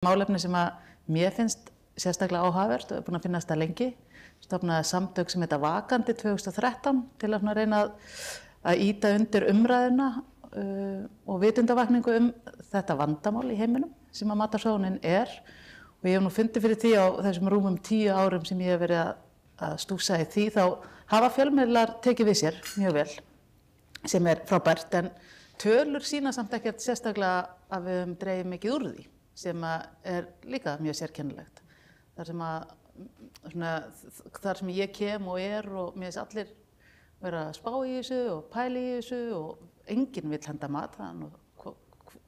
Málefni sem að mér finnst sérstaklega áhugavert og búin að finnast það lengi. Stofnaði samtök sem heita Vakandi 2013 til að reyna að ýta undir umræðuna og vitundavakningu þetta vandamál í heiminum sem að matarsóunin Og ég hef nú fundið fyrir því á þessum rúmum 10 árum sem ég hef verið að stúsa í því, þá hafa fjölmiðlar tekið við sér mjög vel, sem frábært, en tölur sýna samt ekkert sérstaklega að við höfum dregið mikið úr því, sem líka mjög sérkennilegt. Þar sem ég kem og og mér finnst allir vera að spá í þessu og pæla í þessu og enginn vill henda mat,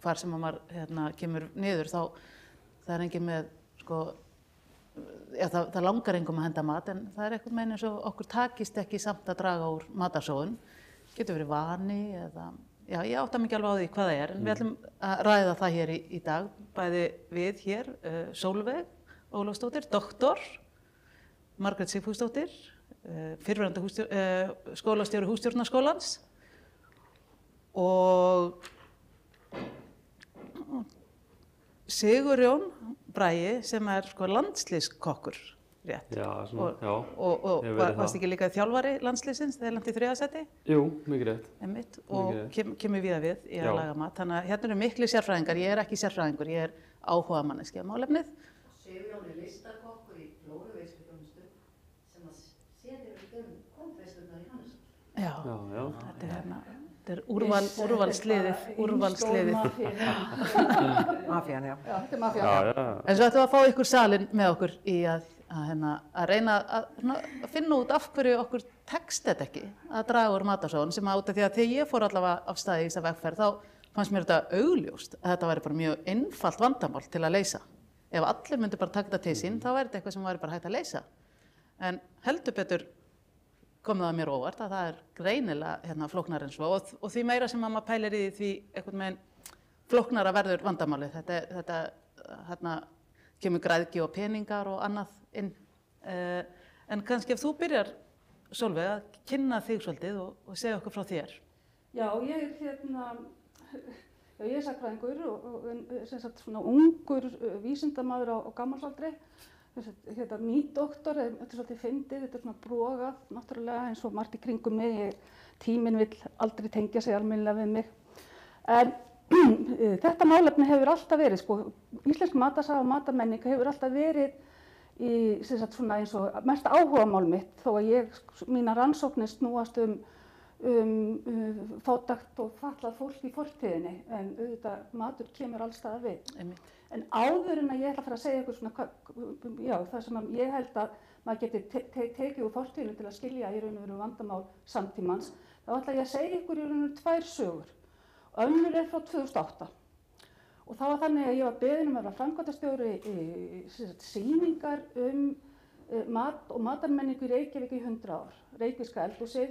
hvar sem maður kemur niður þá það enginn með það langar engum að henda mat, en það einhvern veginn eins og okkur takist ekki samt að draga úr matarsóun. Getur verið vani eða, ég átta mig ekki alveg á því hvað það en við ætlum að ræða það hér í dag, bæði við hér, Sólveig Ólafsdóttir, doktor, Margrét Sigfúsdóttir, fyrrverandi skólastjóri Hússtjórnarskólans og Sigurjón Bragi sem landsliðskokkur, rétt? Já, já. Og varst ekki líka þjálfari landsliðsins þegar lenti í 3. sæti? Jú, mikið rétt. Einmitt, og kemur víða við í að laga mat. Þannig að hérna eru miklu sérfræðingar, ég ekki sérfræðingur, ég áhugamanneskja málefnið. Sigurjón listakokkur í Flóruveisluþjónustu sem að sér konfeisturnar í Hannesar. Já, þetta úrvalsliðið. Mafían, já. Já, þetta mafían. Já. En svo ættum við að fá ykkur salinn með okkur í að reyna að finna út af hverju okkur tekst þetta ekki að draga úr matarsóun, sem út af því að þegar ég fór allavega af stað í þessa vegferð, þá fannst mér þetta augljóst að þetta væri bara mjög einfalt vandamál til að leysa. Ef allir myndu bara taka þetta til sín, þá væri þetta eitthvað sem væri bara hægt að leysa. En heldur betur kom það mér óvart að það greinilega flóknara en svo og því meira sem maður pælir í því einhvern veginn flóknara verður vandamálið. Þetta kemur græðgi og peningar og annað inn. En kannski ef þú byrjar, Sólveig, að kynna þig svolítið og segja okkur frá þér. Já, ég er sagnfræðingur og sem sagt svona ungur vísindamaður á gammalsaldri. Nýdoktor, þetta svolítið fyndið, þetta svona brogað, náttúrulega eins og margt í kringum mig, tíminn vill aldrei tengja sig almennilega við mig. En þetta málefni hefur alltaf verið, íslensk matarsaga og matarmenning hefur alltaf verið í svona eins og mest áhugamál mitt, þó að mínar rannsóknir snúast fátækt og fatlað fólk í fortíðinni, en auðvitað matur kemur alls staðar við. En áður en að ég ætla að fara að segja ykkur svona, það sem ég held að maður geti tekið úr fortíðinni til að skilja í raun og veru vandamál samtímans, þá ætla ég að segja ykkur í raun og veru 2 sögur. Önnur frá 2008. Og það var þannig að ég var beðin að vera framkvæmdastjóri sýningar mat og matarmenningu í Reykjavík í 100 ár. Reykvíska eldhúsið,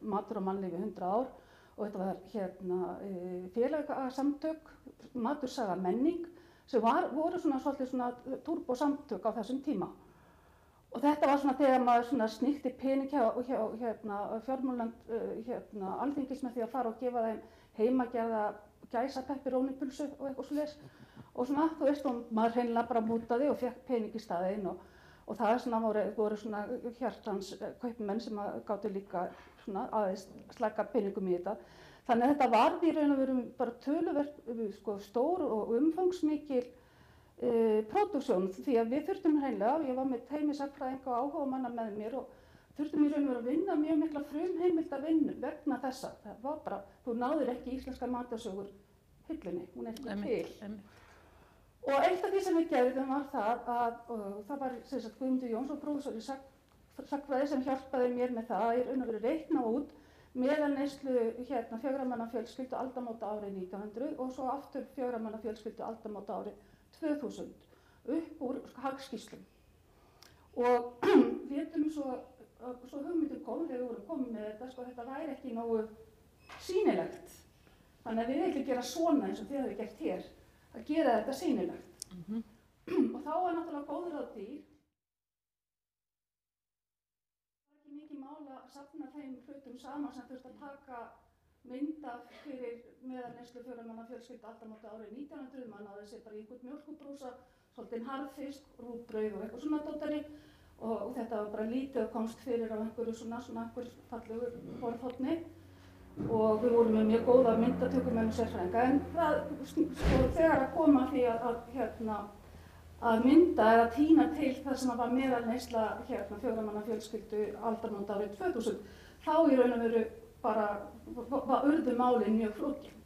matur og mannlífi í 100 ár og þetta var félagasamtök, matursaga menning sem voru svolítið svona turbosamtök á þessum tíma. Og þetta var svona þegar maður sníkti pening hjá fjármálanefnd Alþingis með því að fara og gefa þeim heimagerða gæsa pepperónipulsu og eitthvað svoleiðis. Og svona, þú veist, maður hreinlega bara mútaði og fekk pening í staðinn og það voru svona hjartans kaupmenn sem gátu líka svona aðeins slaka peningum í þetta. Þannig að þetta varð í raun og veru bara töluvert stór og umfangsmikil pródúksjón, því að við þurftum hreinlega, ég var með teymi sagnfræðinga og áhugamanna með mér og þurftum í raun og veru að vinna mjög mikla frumheimildavinnu vegna þessa. Það var bara, þú náðir ekki íslenskar matarsögur hillunni, hún ekki til. Og eitt af því sem við gerðum var það að það var Guðmundur Jónsson, prófessor í sagnfræði, sem hjálpaði mér með það að í raun og veru reikna út meðalneyslu 4 manna fjölskyldu aldamóta árið 1900 og svo aftur 4 manna fjölskyldu aldamóta árið 2000 upp úr hagskýrslum. Og vitum svo hugmyndum kom þegar við vorum komið með þetta, þetta væri ekki nógu sýnilegt. Þannig að við ekki gera svona eins og þið hafið gert hér, að gera þetta sýnilegt. Og þá var náttúrulega góður á dýr. Það var ekki mikið mál að safna þeim hlutum saman sem þurfti að taka mynd af fyrir meðalneyslu 4 manna fjölskyldu aldamóta árið 1900, mann á þessi bara í einhvern mjólkurbrúsa, svolítinn harðfisk, rúgbrauð og eitthvað svona dótari og þetta var bara lítið og komst fyrir á einhverju svona einhver fallegur borðhorni og við vorum með mjög góða myndatökumenn og sérfræðinga en það sko þegar að koma því að mynda eða tína til það sem var meðalneysla 4 manna fjölskyldu aldamóta árið 2000 þá í raun og veru bara urðu málin mjög flókin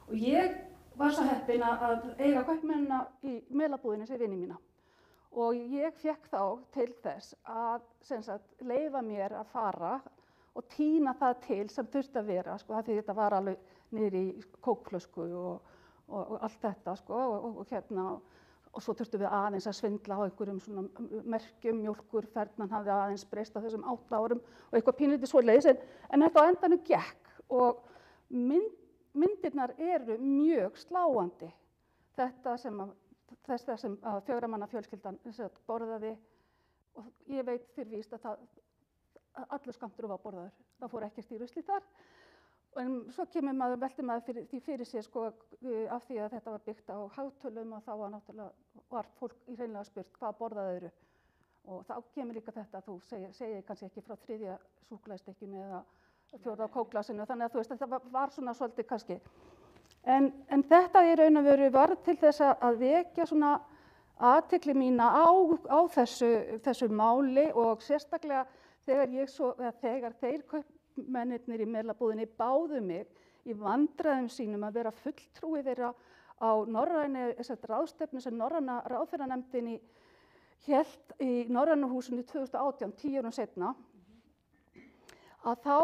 og ég var svo heppin að eiga kaupmennina í Melabúðinni sem vini mína og ég fékk þá til þess að leyfa mér að fara og tína það til sem þurfti að vera sko, því þetta var alveg niður í kókflösku og allt þetta sko, og svo þurftum við aðeins að svindla á einhverjum svona merkjum, mjólkurfernan hafði aðeins breyst á þessum 8 árum og eitthvað pínlítið svoleiðis en þetta á endanum gekk og myndirnar eru mjög sláandi. Þetta sem að 4 manna fjölskyldan borðaði og ég veit fyrir víst að allur skammtur var borðaður. Það fór ekkert í rusli þar. En svo velti maður því fyrir sér sko, af því að þetta var byggt á hagtölum og þá var fólk hreinlega spurt hvað borðaðu eru. Og þá kemur líka þetta að þú segir kannski ekki frá 3. súkkulaðistykkinu eða 4. kókglasinu, þannig að þú veist þetta var svona svolítið kannski. En þetta í raun og veru var til þess að vekja svona athygli mína á þessu máli og sérstaklega þegar þeir kaupmennirnir í Melabúðinni báðu mig í vandræðum sínum að vera fulltrúi þeirra á ráðstefnu sem Norræna ráðherranefndin hélt í Norræna húsinu 2018, 10 árum seinna, að þá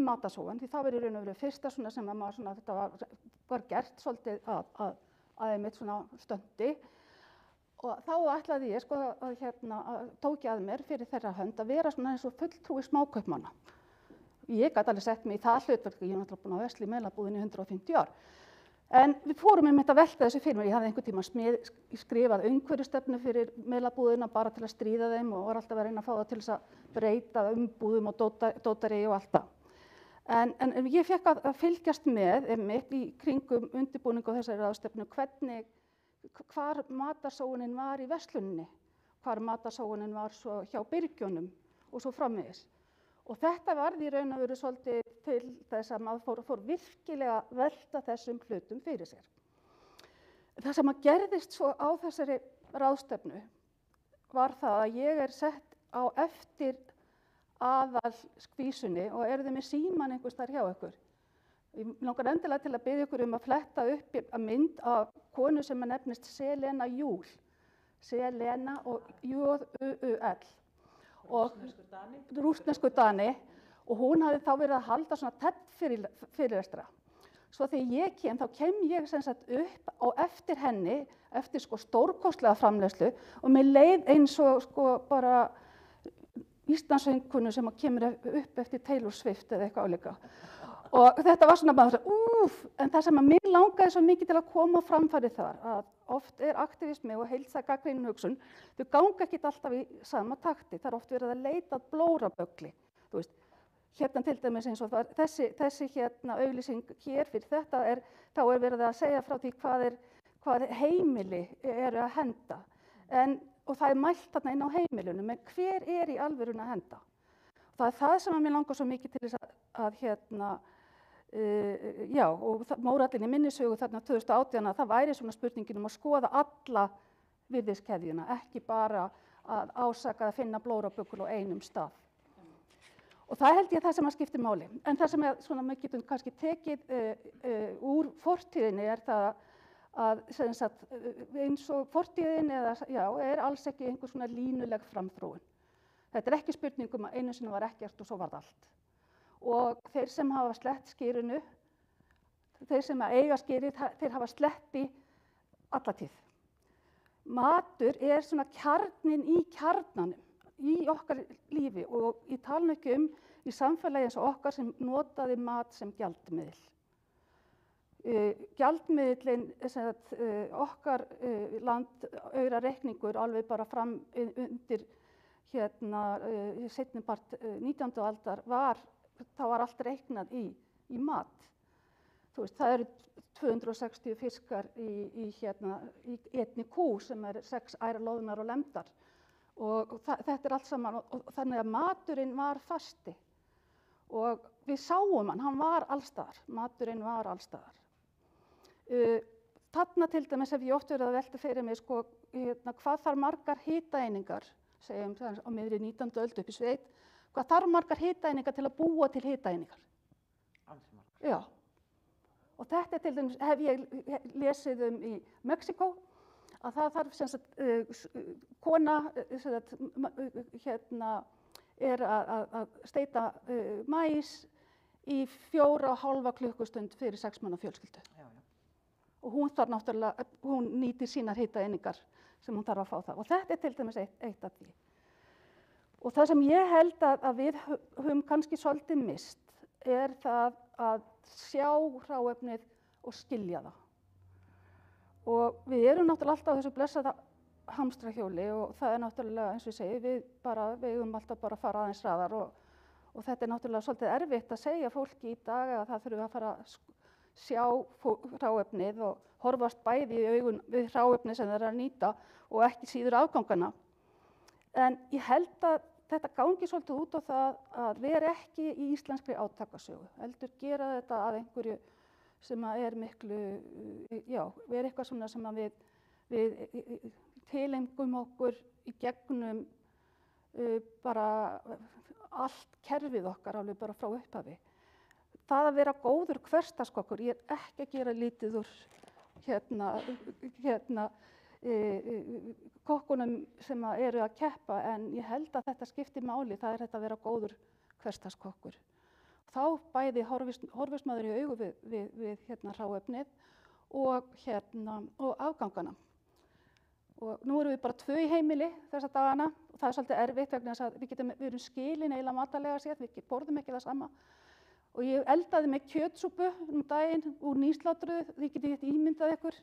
matarsóun, því það var í raun og veru fyrsta svona sem að þetta var gert svolítið að einmitt svona stöndi og þá ætlaði ég sko að tók ég að mér fyrir þeirra hönd að vera svona eins og fulltrúi smákaupmanna. Ég gat alveg sett mig í það hlutverk, ég náttúrulega búin að versla í Melabúðinni í 150 ár. En við fórum einmitt að velta þessu fyrir mér, ég hafði einhvern tíma skrifað umhverfisstefnu fyrir Melabúðina bara til að stríða þeim og var alltaf að reyna að fá það til þess að breyta umbúðum og dótari og allt það. En ég fekk að fylgjast með einmitt í kringum undirbúningu á þessari ráðstefnu hvar matarsóunin var í versluninni, hvar matarsóunin var svo hjá byrgjunum og svo framvegis. Og þetta varð í raun og veru svolítið til þess að maður fór virkilega að velta þessum hlutum fyrir sér. Það sem að gerðist svo á þessari ráðstefnu var það að ég sett á eftir aðalskvísunni og þið með síman einhvers þar hjá ykkur. Ég langar endilega til að biðja ykkur að fletta upp að mynd af konu sem nefnist Selena Juul. Selena og J-U-U-L. Rússneskur Dani og hún hafði þá verið að halda svona TED-fyrirlestra. Svo þegar ég þá kem ég upp á eftir henni, eftir sko stórkostlega framleiðslu og mér leið eins og sko bara Íslandssöngkonu sem kemur upp eftir Taylor Swift eða eitthvað álíka. Og þetta var svona bara en það sem að mig langaði svo mikið til að koma á framfæri þar að oft aktivismi og heilsa gagnrýnin hugsun, þau ganga ekkert alltaf í sama takti, það oft verið að leita að blóraböggli, þú veist. Hérna til dæmis eins og þessi auglýsing hér fyrir þetta þá verið að segja frá því hvað heimili eru að henda. Og það mælt þarna inn á heimilunum, en hver í alvörunni að henda? Það það sem að mér langar svo mikið til þess og mórallinn í minni sögu þarna 2018 það væri svona spurningin að skoða alla virðiskeðjuna, ekki bara að ásaka að finna blóraböggul á einum stað. Og það held ég það sem að skiptir máli. En það sem við getum kannski tekið úr fortíðinni það að eins og fortíðin alls ekki einhver svona línuleg framþróun. Þetta ekki spurning að einu sinni var ekkert og svo var það allt. Og þeir sem hafa slett skýrinu, þeir sem eiga skýrið, þeir hafa sletti alla tíð. Matur svona kjarnin í kjarnanum. Í okkar lífi og ég tala ekki í samfélagi eins og okkar sem notaði mat sem gjaldmiðil. Gjaldmiðillinn, okkar landaurareikningur alveg bara fram undir seinnipart 19. aldar var þá var allt reiknað í mat. Þú veist, það eru 260 fiskar í einni kú sem 6 æraloðnar og lembdar og þetta allt saman og þannig að maturinn var fasti og við sáum hann var allstaðar, maturinn var allstaðar. Þarna til dæmis hef ég oft verið að velta fyrir mig sko, hvað þarf margar hitaeiningar, segjum á miðri 19. öld upp í sveit, hvað þarf margar hitaeiningar til að búa til hitaeiningar? Ansi margar. Já. Og þetta til dæmis hef ég lesið í Mexíkó að það þarf sem sagt kona að steita maís í 4,5 klukkustund fyrir 6 manna fjölskyldu. Já, já. Og hún þarf náttúrulega, hún nýtir sínar hitaeiningar sem hún þarf að fá það. Og þetta til dæmis eitt af því. Og það sem ég held að við höfum kannski svolítið mist það að sjá hráefnið og skilja það. Og við erum náttúrulega alltaf á þessu blessaða hamstrahjóli og það náttúrulega, eins og ég segi, við eigum alltaf bara að fara aðeins hraðar og þetta náttúrulega svolítið erfitt að segja fólki í dag að það þurfi að fara að sjá hráefnið og horfast bæði í augun við hráefnið sem þeir að nýta og ekki síður afgangana. En ég held að þetta gangi svolítið út á það að vera ekki í íslenskri átakasögu, heldur gera þetta að einhverju sem miklu, já, vera eitthvað svona sem við tilengum okkur í gegnum bara allt kerfið okkar alveg bara frá upphafi. Það að vera góður hversdagskokkur, ég ekki að gera lítið úr kokkunum sem eru að keppa en ég held að þetta skiptir máli, það þetta að vera góður hversdagskokkur. Þá bæði horfist maður í augu við hráefnið og afgangana. Og nú erum við bara 2 í heimili þessa dagana og það svolítið erfitt vegna þess að við erum skilin eiginlega matalega séð, við borðum ekki það sama. Og ég eldaði með kjötsúpu daginn úr nýslátruðu, þið getið ímyndað ykkur.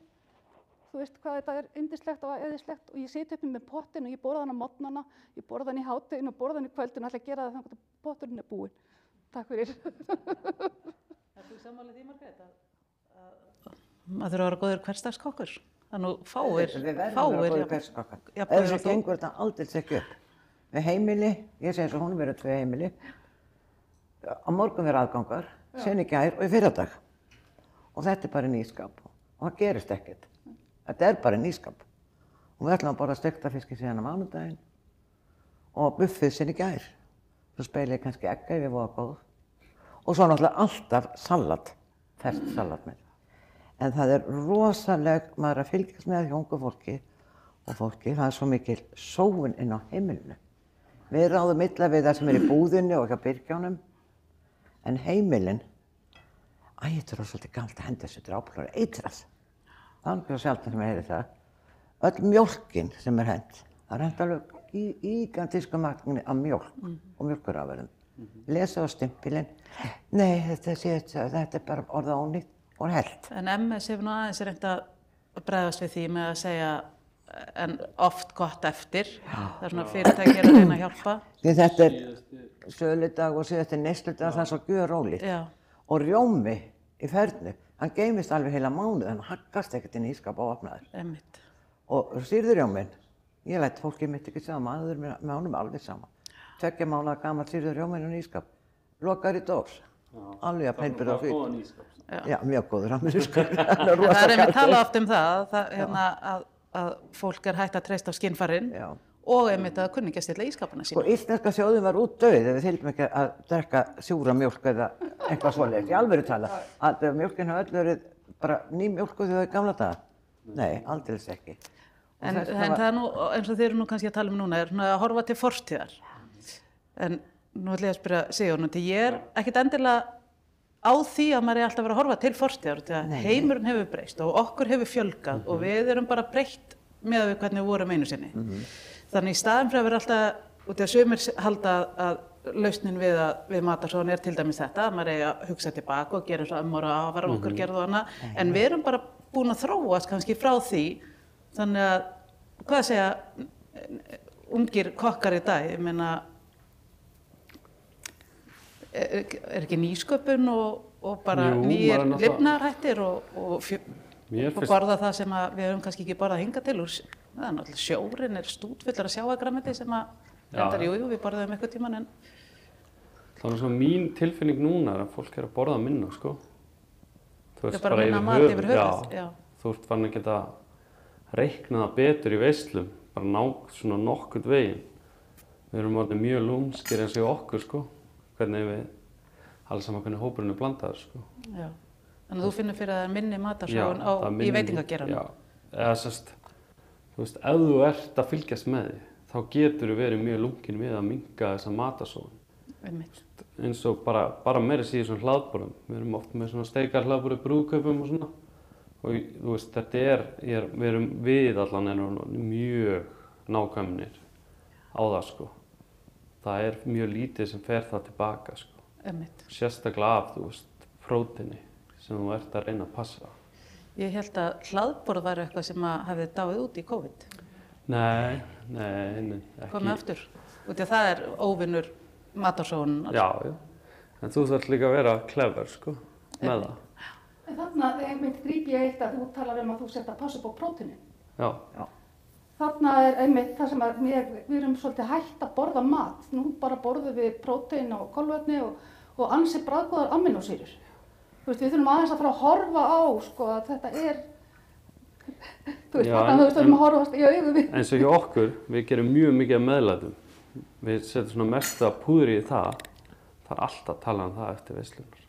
Þú veist hvað þetta yndislegt og æðislegt og ég sit uppi með pottinn og ég borða hann á morgnana, ég borða hann í hádeginu og borða hann í kvöldinu og ætla að gera það þannig að potturinn búinn. Takk fyrir. Er þú sammála því, Margrét, að maður þurfa að vera góður hversdagskokkur? Það nú fáir. Við verðum að vera góður hversdagskokkar. Ef það gengur þetta aldrei ekki upp. Með heimili, ég segi eins og hún verður 2 heimili. Á morgun verður aðgangar, sen í gær og í fyrradag. Og þetta bara nýskap og það gerist ekkert. Þetta bara nýskap. Og við ætlum að borða steikta fiski síðan á mánudaginn og buffið sen í gær. Svo spila ég kannski egg ef ég voða góð. Og svo náttúrulega alltaf salat, ferskt salat með. En það rosaleg, maður að fylgjast með hjá ungu fólki og fólki, það svo mikil sóun inn á heimilinu. Við ráðum illa við það sem í búðinni og hjá byrgjónum. En heimilin, þetta svolítið gamalt að henda þessu dráplar eitrað. Það mjög sjaldan sem ég heyri það. Öll mjólkin sem hent, það hent alveg gigantísku magni af mjólk og mjólkurafurðum. Lesa á stimpilinn, nei þetta bara orðað ónýtt og held. En MS hefur nú aðeins reynt að bregðast við því með að segja en oft gott eftir. Það svona fyrirtæki að reyna að hjálpa. Því þetta söludag og síðast neysludag, það svo gjörólíkt. Og rjómi í fernu, hann geymist alveg heila mánuð, hann haggast ekkert inn í ísskáp og opnaður. Einmitt. Og sýrðurjóminn, ég læt fólkið mitt ekki saman, það með honum alveg saman. 2 mánaða gamall sýrðurjóminn í ísskáp, lokar í dós, alveg að heilbyrða á því. Já, mjög góður hann með ísskáp. Það einmitt tala oft að fólk hætt að treysta á skynfærin. Og einmitt að kunni ekki að stilla ísskápana sína. Og íslenska þjóðin var út dauð ef við þylum ekki að drekka sjúra mjólk eða eitthvað svoleiðis, í alvöru tala. Að mjólkin hafa öll verið bara ný mjólkuð þegar í gamla daga. Nei, aldeilis ekki. En það nú, eins og þið eru nú kannski að tala núna, svona að horfa til fortíðar. En nú ætla ég að spyrja Sigurður, því ég ekkert endilega á því að maður alltaf verið að horfa til fortíðar, því að heimurinn hefur breyst og okkur hefur fjölgað og við erum bara breytt með við hvernig við vorum einu sinni. Þannig í staðinn fyrir að vera alltaf, út í að sumir halda að lausnin við matarsóun til dæmis þetta, að maður eigi að hugsa tilbaka og gera eins og ömmur og afar okkar gerðu hana, en við erum bara búin að þróast kannski frá því, þannig að, hvað segja, ungir kokkar í dag, ég meina, ekki nýsköpun og bara Jú, nýir maður er náttúrulega- lifnaðarhættir og Mér og finnst, borða það sem við höfum kannski ekki borðað hingað til úr. Það er náttúrulega sjórinn stútfullur af sjávargrænmeti sem að, reyndar, jú, við borðum eitthvað tíman en þannig að mín tilfinning núna er að fólk að borða minna, sko. Þú bara minna mat yfir höfuð. Já. Þú ert farin að geta reiknað það betur í veislum, bara svona nokkurt veginn. Við erum orðið mjög lúmskir eins og okkur, sko, hvernig við, alls saman hvernig hópurinn blandaður, sko. Já. Þannig að þú finnur fyrir að það er minni matarsóun í veitingageranum. Já, eða sérst, þú veist, ef þú ert að fylgjast með því, þá getur þú verið mjög lungin við að minnka þessa matarsóun. Einmitt. Eins og bara meira síðan svona hlaðborðum. Við erum oft með svona steikar hlaðborði brúðkaupum og svona. Og þú veist, við erum allan mjög nákvæmnir á það, sko. Það er mjög lítið sem fer það tilbaka, sko. Einmitt. Sérstaklega af, þú veist, próteini sem þú ert að reyna að passa. Ég held að hlaðborð var eitthvað sem hafði dáið út í COVID. Nei, ekki. Komið aftur. Út í að það er óvinnur matarsóunar. Já. En þú þarf líka að vera clever, sko, með það. En þarna einmitt gríp ég eitt að þú talar að þú sért að passa upp á prótínin. Já. Þarna einmitt það sem við erum svolítið hætt að borða mat. Nú bara borðum við prótín og kolvetni og ansi bragðgóðar amínósýrur. Þú veist, við þurfum aðeins að fara að horfa á, sko, að þetta er, þú veist, þarna við þurfum að horfast í augu við. Eins og hjá okkur, við gerum mjög mikið af meðlætum. Við setjum svona mesta púðri í það. Það er alltaf að tala það eftir veislunar.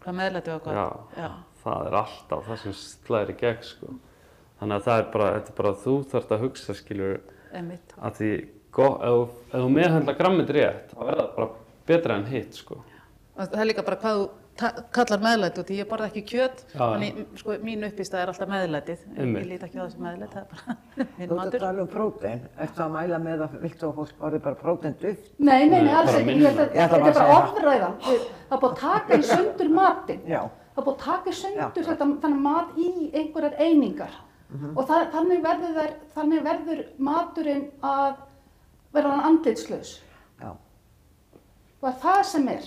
Hvað meðlæti var gott? Já, það er alltaf það sem slæðir í gegn, sko. Þannig að þetta er bara þú þarft að hugsa, skilur, að því, ef þú meðhöndla grammið rétt, þá verður það bara betra en hitt, sko. Það er líka bara hvað þú kallar meðlæti, því ég borða ekki kjöt, þannig sko, mín uppístað er alltaf meðlætið. Ég lít ekki á þessu meðlæti, það er bara minn matur. Þú ert að tala prótein. Ertu að mæla með að viltu að fólk borði bara próteinduft? Nei, alls ekki. Þetta er bara orðræðan. Það er búið að taka í sundur matinn. Það er búið að taka í sundur þannig mat í einhverjar einingar. Og þannig verður maturinn að vera andlitslaus. Og það sem er.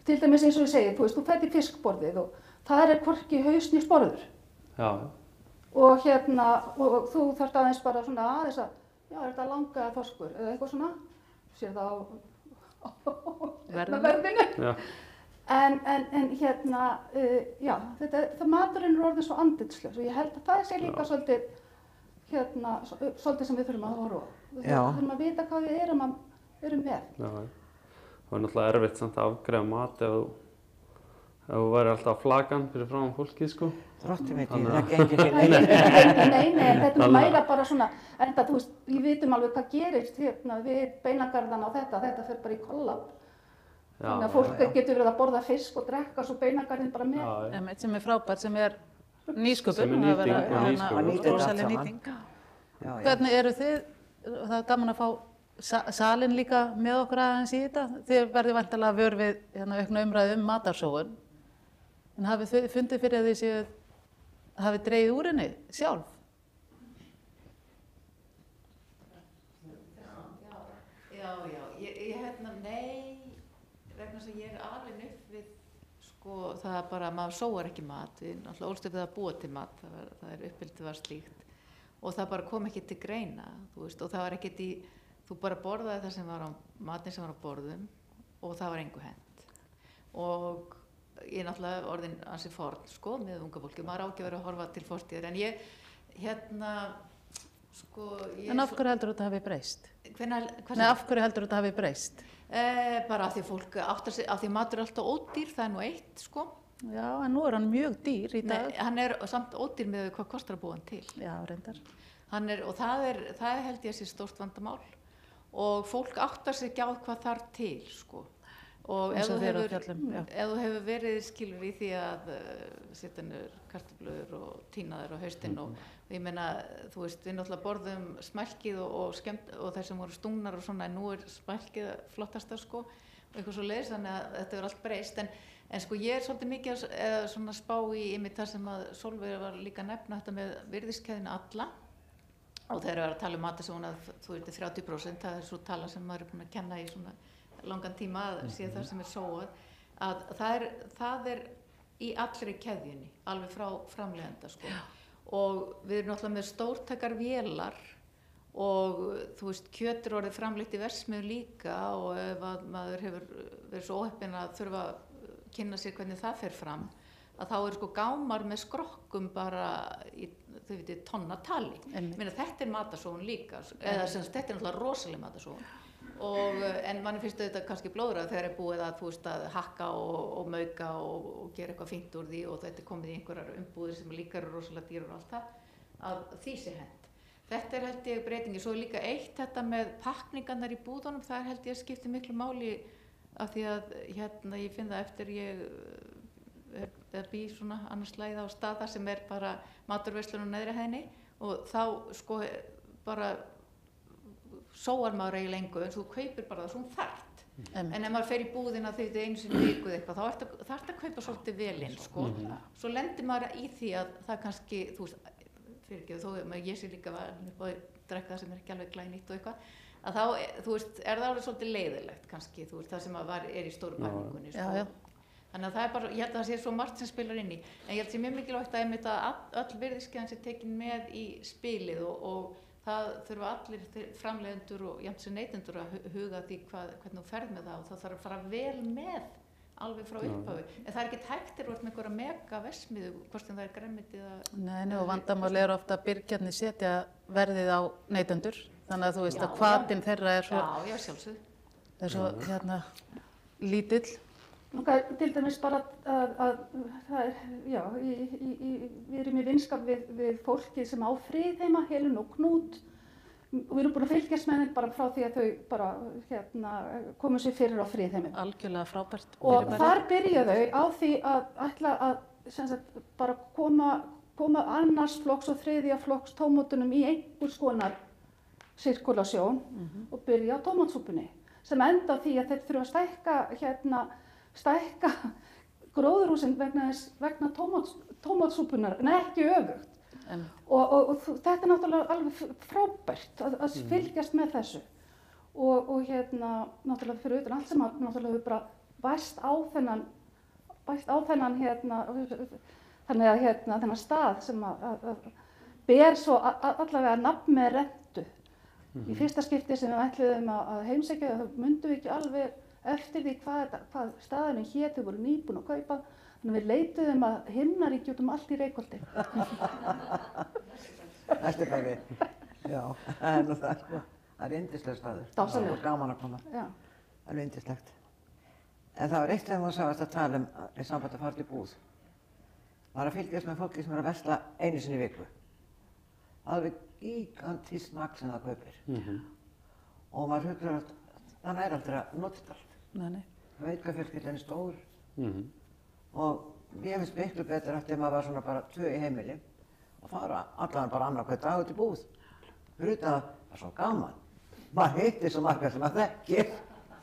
Til dæmis eins og ég segi, þú ferð í fiskborðið og það er hvorki haus né sporður. Og þú þarft aðeins bara svona aðeins að, já, er þetta langa þorskur eða eitthvað svona, sér það á verðinu. En það maturinn er orðið svo andlitslaus og ég held að það sé líka svolítið sem við þurfum að horfa á. Við þurfum að vita hvað við erum með. Það er náttúrulega erfitt samt að afgreiða mat ef þú væri alltaf flakan fyrir framan fólkið, sko. Drottinn veit ég, það gengir sér Nei, þetta er meira bara svona, enda þú veist, við vitum alveg hvað gerist við beinagarðana og þetta fer bara í kollab. Þannig að fólk getur verið að borða fisk og drekka svo beinagarðin bara með. Sem er frábært, sem er nýsköpun. Sem er nýting og nýsköpun. Rosaleg nýting. Hvernig eru þið, það er gaman að fá salinn líka með okkur aðeins í þetta. Þið verður væntanlega vör við aukna umræðu matarsóun. En hafið þið fundið fyrir að þið hafið dregið úr henni sjálf? Já, nei, vegna þess að ég er alveg upp við, sko, það er bara, maður sóar ekki mat, við náttúrulega ólst upp við að búa til mat, það er uppbyldið var slíkt og það bara kom ekki til greina, þú veist, og það var ekkert þú bara borðaði það sem var á matinn sem var á borðum og það var engu hent. Og ég er náttúrulega orðin ansi forn, sko, með unga fólki. Maður á ekki að vera að horfa til fortíðar. En ég, sko... En af hverju heldur þetta hafi breyst? Nei, af hverju heldur þetta hafi breyst? Bara af því fólk áttar sig, af því matur er alltaf ódýr, það er nú eitt, sko. Já, en nú er hann mjög dýr í dag. Nei, hann er samt ódýr með hvað kostar að búa hann til. Já, reyndar. Og það held ég að sé stórt vandamál. Og fólk áttar sig ekki á hvað þarf til, sko. Og ef þú hefur verið skilur í því að setja niður kartöflur og tína þær á haustinn og ég meina, þú veist, við náttúrulega borðum smælkið og þær sem voru stungnar og svona, en nú er smælkið flottasta, sko, og eitthvað svo leiðis, þannig að þetta er allt breyst, en sko ég er svolítið mikið að svona spá í það sem að Sólveig var líka nefna þetta með virðiskeðjuna alla. Og þegar við erum að tala matasóun að þú veit 30%, það er svo tala sem maður er búin að kenna í svona langan tíma að sé það sem sóað, að það er í allri keðjunni, alveg frá framleiðanda sko. Og við erum náttúrulega með stórtækar vélar og þú veist, kjöt er orðið framleitt í verksmiðjum líka og ef að maður hefur verið svo óheppinn að þurfa að kynna sér hvernig það fer fram, að þá eru sko gámar með skrokkum bara í, þau veitir, tonnatali. Þetta er matasóun líka, eða þetta er náttúrulega rosaleg matasóun. En manni finnst þetta kannski blóðrað þegar búið að, þú veist, að hakka og mauka og gera eitthvað fínt úr því og þetta er komið í einhverjar umbúðir sem líka eru rosalega dýrar og allt það, að því sé hent. Þetta held ég breytingi. Svo líka eitt þetta með pakningarnar í búðunum, það held ég skiptir miklu máli af því að hérna ég finn það eftir ég bý svona annars slagið á stað þar sem bara maturverslun á neðri hæðinni og þá sko bara sóar maður eiginlega engu en þú kaupir bara það svona þarft. En ef maður fer í búðina þegar þetta einu sinni viku eitthvað þá þarft að kaupa svolítið vel inn sko. Svo lendir maður í því að það kannski, þú veist, fyrirgefðu þó, ég sé líka upp á að drekka það sem er ekki alveg glænýtt og eitthvað, að þá, þú veist, er það alveg svolítið leiðilegt kannski, þú veist, það sem er í stóru pakningunni sko. Þannig að það er bara, ég held að það sé svo margt sem spilar inn í, en ég held að það sé mjög mikilvægt að öll virðiskeðjan sé tekin með í spilið og það þurfa allir framleiðendur og jafnt sem neytendur að huga því hvernig þú ferð með það og það þarf að fara vel með alveg frá upphafi. En það er ekki hægt með einhverja mega verksmiðju, hvort sem það er grænmeti eða... Nei, og vandamáli er ofta að byrgjarnir setja verðið á neytendur, þannig að þú veist að hvatinn þeirra er svo... Já, sjálfsögð. Það er svo, lítill. Til dæmis bara að það er, já, við erum í vinskap við fólki sem á Friðheima, Helenu og Knút og við erum búin að fylgjast með þeim bara frá því að þau bara komu sér fyrir á Friðheimum. Algjörlega frábært. Og þar byrja þau á því að ætla að sem sagt, bara koma annars flokks og þriðja flokks tómatunum í einhvers konar sirkulasjón og byrja á tómatsúpunni sem enda á því að þeir þurfa að stækka gróðurhúsin vegna tómatsúpunar, en ekki öfugt. Og þetta er náttúrulega alveg frábært að fylgjast með þessu. Og náttúrulega fyrir utan allt sem að náttúrulega við bara bæst á þennan þennan stað sem að ber svo allavega nafn með rentu. Í fyrsta skipti sem við ætluðum að heimsækja þá myndum við ekki alveg eftir því hvað staðurinn hét, þau voru nýbúin að kaupa, þannig við leituðum að himnaríki út allt í Reykholti. Þetta er bara við. Já, það er nú það sko. Það er yndislegur staður. Dásamlegur. Það er gaman að koma. Já. Það er yndislegt. En það var eitt sem þú sagðist að tala í sambandi að fara til búð. Það var að fylgjast með fólki sem er að versla einu sinni í viku. Alveg gigantískt magn sem það kaupir. Og maður huglar að það er aldrei að nota þetta allt. Nei. Það veit hvað fjölskyldan er stór. Og ég finnst miklu betur eftir maður var svona bara 2 í heimili og fara allavega bara annað hvern dag út í búð. Fyrir utan að það er svo gaman. Maður hittir svo margar sem maður þekkir.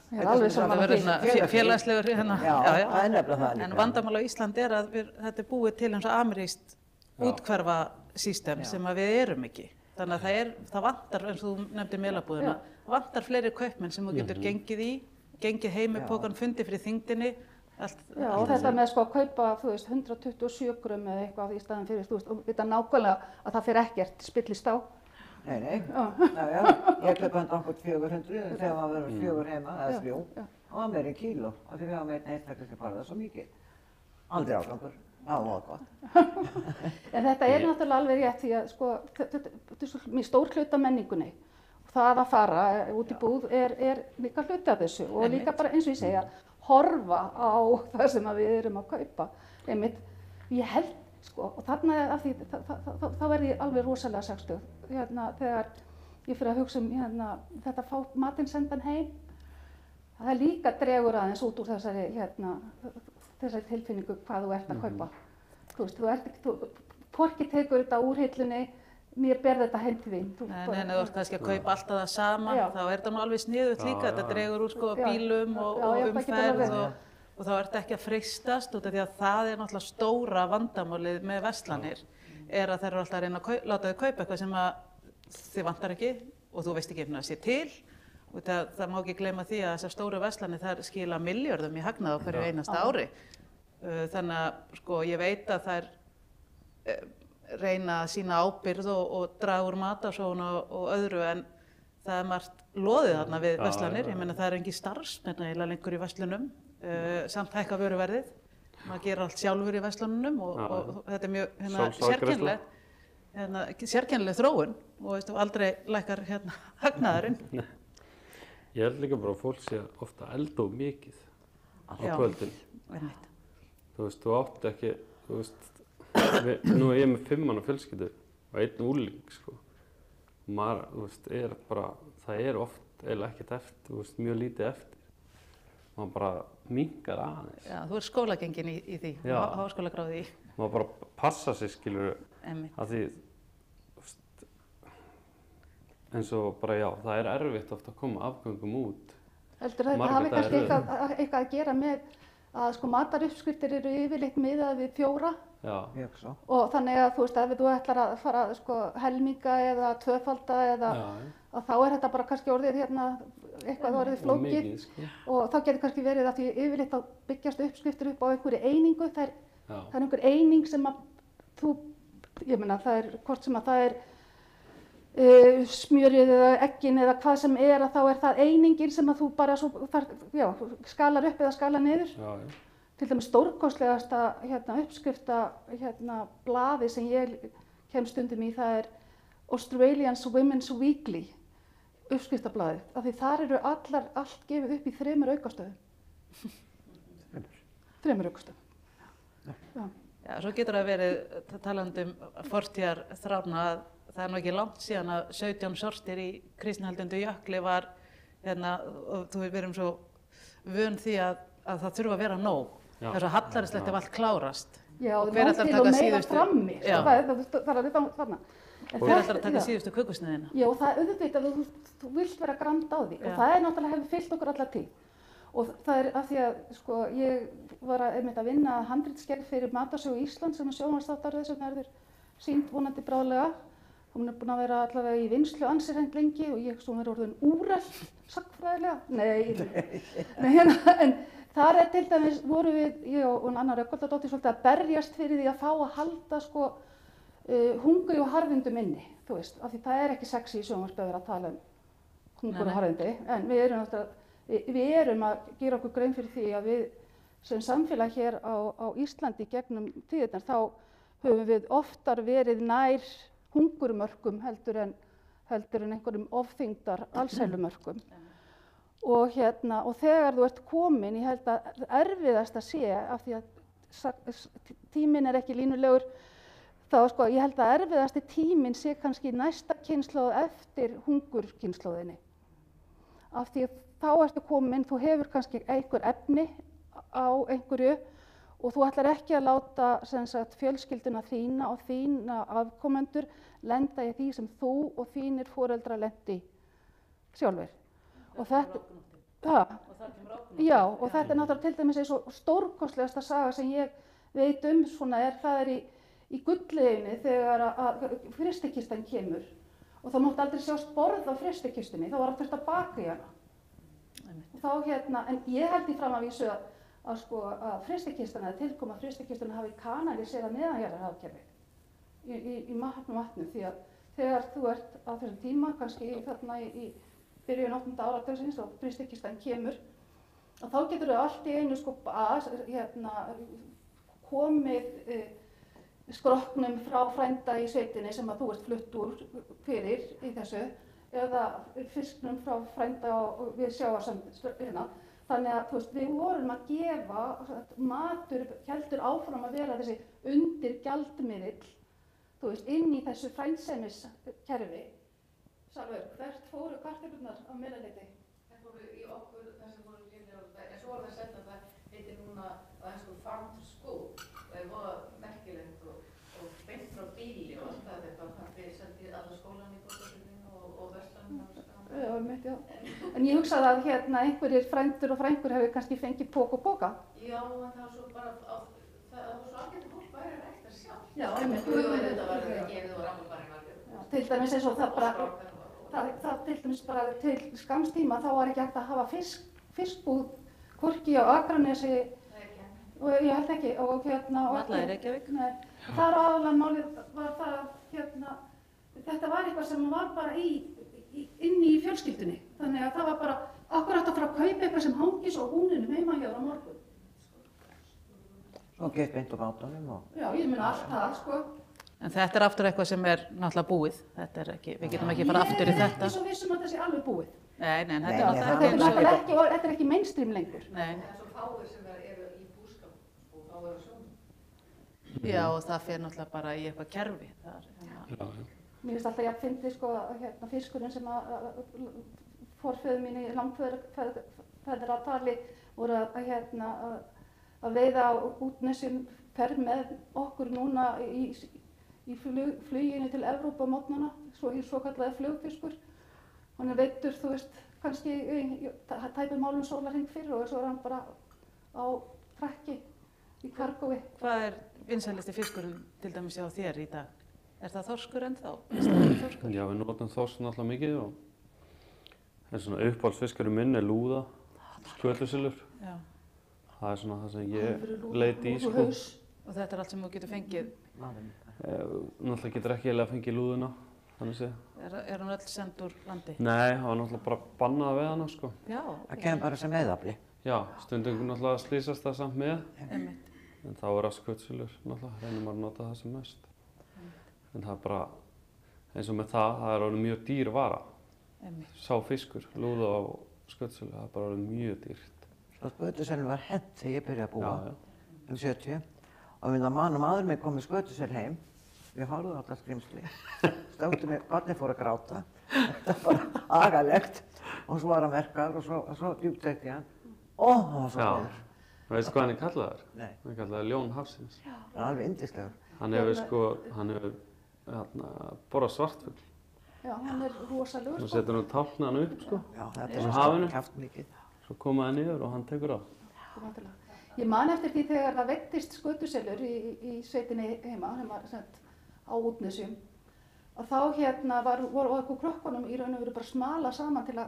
Það er alveg Það verður svona félagslegur hérna. Já, það er nefnilega það líka. En vandamál á Íslandi er að þetta er búið til eins og amerískt útkverfasystem sem að við erum ekki. Þannig að það vantar, eins og þú nefndir melabúðina, vantar fleiri kaupmenn sem þú getur gengið heim með pokann, fundið fyrir þyngdinni. Já, og þetta með sko að kaupa, þú veist, 127 grömm eða eitthvað í staðinn fyrir, þú veist, og vita nákvæmlega að það fyrir ekkert spillist á. Nei. Já. Ég kaupa hann okkur 400 þegar maður verður 4 heima, eða 3, og hann verður í kíló, af því við hafa með einn einstaklega bara það svo mikið. Aldrei ágangur. Það var gott. En þetta er náttúrulega alveg rétt því að sko, þetta er svo stór hluti af menningunni. Það að fara út í búð er líka hluti af þessu og líka bara eins og ég segja, horfa á það sem við erum að kaupa. Ég held, sko, og þarna af því, þá verð ég alveg rosalega sakstöð. Þegar ég fyrir að hugsa þetta fá matinn sendan heim, það líka dregur aðeins út úr þessari tilfinningu hvað þú ert að kaupa. Þú veist, hvorki tekur þetta úr hillunni, mér ber þetta heim til þín. Nei, þú ert kannski að kaupa alltaf það sama, þá er þetta nú alveg sniðugt líka, þetta dregur úr sko bílum og umferð og þá ert ekki að freistast út af því að það er náttúrulega stóra vandamálið með verslanir, er að þeir eru alltaf að reyna að láta þau kaupa eitthvað sem að þið vantar ekki og þú veist ekki hvernig það sé til Og það má ekki gleyma því að þessar stóru verslanir þær skila milljörðum í hagnað á hverju einasta ári. Þannig að sko ég veit að þær reyna að sýna ábyrgð og draga úr matarsóun og öðru en það er margt loðið þarna við verslanir. Ég meina það er engin starfsmenn eiginlega lengur í verslunum, samt hækka vöruverðið. Maður gerir allt sjálfur í verslunum og þetta er mjög sérkennileg þróun og aldrei lækkar hagnaðurinn. Ég held líka bara að fólk sé ofta elda of mikið á kvöldin. Þú veist, þú átt ekki, þú veist, nú er ég með 5 manna fjölskyldu og 1 úrling, sko. Maður, þú veist, það er oft eiginlega ekkert eftir, þú veist, mjög lítið eftir. Maður bara minnkar aðeins. Já, þú ert skólagengin í því, háskólagráði í. Maður bara passa sig, skilur, að því, þú veist, eins og bara það er erfitt oft að koma afgöngum út. Heldur þetta hafi kannski eitthvað að gera með að sko mataruppskriftir eru yfirleitt miðað við 4 og þannig að þú veist ef þú ætlar að fara sko helminga eða tvöfalda eða að þá er þetta bara kannski orðið eitthvað orðið flókið og þá getur kannski verið að því yfirleitt að byggjast uppskriftir upp á einhverju einingu. Það er einhver eining sem að ég meina það er hvort sem að það er smjörið eða eggin eða hvað sem er að þá er það einingin sem að þú bara skalar upp eða skalar niður. Til dæmis stórkostlegasta uppskrifta blaði sem ég kem stundum í það er Australian Women's Weekly uppskriftablaðið. Af því þar eru allt gefið upp í 3 aukastöðum. 3 aukastöðum. Já, svo getur það verið talandi fortíðarþrána að það er nú ekki langt síðan að 17 sortir í kristinhaldandi jökli var og við erum svo vön því að það þurfa að vera nóg. Það er svo hallarislegt ef allt klárast. Já, og hver ætlar að taka síðustu frammi. Hver ætlar að taka síðustu kökusneiðina? Já, það er auðvitað að þú vilt vera grand á því og það er náttúrulega hefur fylgt okkur alla tíð. Og það er af því að sko ég var einmitt að vinna handritsgerð fyrir Matarsögu Íslands sem er sjónvarpsþáttur sem verður sýnd vonandi bráðlega. Hún er búin að vera allavega í vinnslu ansi lengi og ég er orðin úrelt sagnfræðilega. Nei, en þar er til dæmis voru við, ég og Anna Rökkvaldadóttir svolítið að berjast fyrir því að fá að halda sko hungri og harðindum inni, þú veist, af því það er ekki sexy í sjónvarpi að vera að tala hungur og harðindi, en við erum að gera okkur grein fyrir því að við sem samfélag hér á Íslandi gegnum tíðirnar þá höfum við oftar verið nær hungurmörkum heldur en einhverjum ofþyngdar allsælumörkum. Og þegar þú ert komin, ég held að erfiðast að sé af því að tíminn er ekki línulegur, þá sko ég held að erfiðasti tíminn sé kannski næsta kynslóð eftir hungurkynslóðinni. Af því að þá ertu komin, þú hefur kannski einhver efni á einhverju og þú ætlar ekki að láta fjölskylduna þína og þína afkomendur lenda í því sem þú og þínir foreldrar lendi sjálfir. Og þetta er náttúrulega til dæmis eins og stórkostlegasta saga sem ég veit það er í Gullleiðinni þegar að frystikistan kemur og það mátti aldrei sjást borð á frystikistunni, þá var alltaf þurft að baka í hana. En ég held í fram að vísu að frystikistan eða tilkoma frystikistan hafi kanaliserað neðanjarðarhagkerfið í vatnu því að þegar þú ert á þessum tíma, kannski í byrjun 8. áratugarins og frystikistan kemur, og þá getur þau allt í einu komið skrokknum frá frænda í sveitinni sem að þú ert flutt úr fyrir í þessu, eða fisknum frá frænda við sjávarsand. Þannig að við vorum að gefa, matur heldur áfram að vera þessi undirgjaldmiðill inn í þessu frændsemiskerfi. Salvör, hvert fóru kartöflurnar á miðnætti? Það fóru í okkur, þessi fóru en svo var það sett að það heitir núna farm to school. Það var merkilegt og beint frá bíli og allt þetta. Við sendið alla skólan í Borgarfirðinum og verslanum. Já. En ég hugsaði að einhverjir frændur og frængur hefur kannski fengið póka. Já, en það var svo bara það var svo ágætt að fólk væri að rækta sjálf. Já, þetta var gefið og rammabarinn var gefið. Til dæmis eins og það bara það til dæmis bara til skamms tíma þá var ekki hægt að hafa fiskbúð hvorki á Akranesi og ég held ekki og Varla í Reykjavík. Nei, þar aðalega málið var það þetta var eitthvað sem var bara inni í fjölskyldunni. Þannig að það var bara akkurat að fara að kaupa eitthvað sem hangis og húninum heima hjá á morgun. Svo gett beint á bátunum og... Já, ég meina allt það, sko. En þetta aftur eitthvað sem náttúrulega búið. Þetta ekki, við getum ekki fara aftur í þetta. Ég er ekki svo vissum að það sé alveg búið. Nei, þetta er ekki mainstream lengur. Nei. En svo fáir sem eru í búskap og þá eru sjónum. Já, og það fer náttúrulega bara í eitthvað kerfi. Mér finnst alltaf jafn fyndið, sko, fiskurinn sem forfeður mín í langferðratali voru að veiða á útnesjum ferð með okkur núna í fluginu til Evrópu á morgnana, svo kallaði flugfiskur. Hann er veiddur, þú veist, kannski tæpum hálfum sólarhring fyrr og svo er hann bara á trekki í kargói. Hvað er vinsælasti fiskurinn til dæmis hjá þér í dag? Er það þorskur ennþá? Já, við notum þorsk náttúrulega mikið en svona uppáhaldsfiskurinn minn er lúða, skötusillur. Það er svona það sem ég leiti í, sko. Og þetta er allt sem þú getur fengið? Náttúrulega getur ekki eiginlega fengið lúðuna, þannig séð. Er hún öll send úr landi? Nei, það var náttúrulega bara bannað að veiða hana, sko. Já. Það kemur bara sem veiðafli. Já, stundum náttúrulega slýsast það samt með. Einmitt. En þá er það skötusillur, náttúrulega, reynum að nota það sem mest. En það er bara, eins og með það er orðið mjög dýr vara. Sá fiskur, lúða og skötusillur, það er bara orðið mjög dýrt. Svo skötusellin var hent þegar ég byrjaði að búa um 70 og við mann og maður mig kom með skötusell heim. Við horfðum alltaf skrimsli, stöndum við, barnið fór að gráta, þetta var bara agalegt og svo var hann verkaður og svo djúptekti hann. Ó, það var svo góður. Veistu hvað hann er kallaður? Nei. Hann er kallaður Ljón hafsins. Það er alveg yndislegur. Hann hefur borðað svartfugl. Já, hann er rosalegur, Svo setur hann táknana upp, sko. Já, þetta er hafinu. Kjaft mikið. Svo koma það niður og hann tekur á. Ég man eftir því þegar það veiddist skötusellur í sveitinni heima, á útnesjum, að þá voru okkur krökkunum í raun og veru bara smala saman til að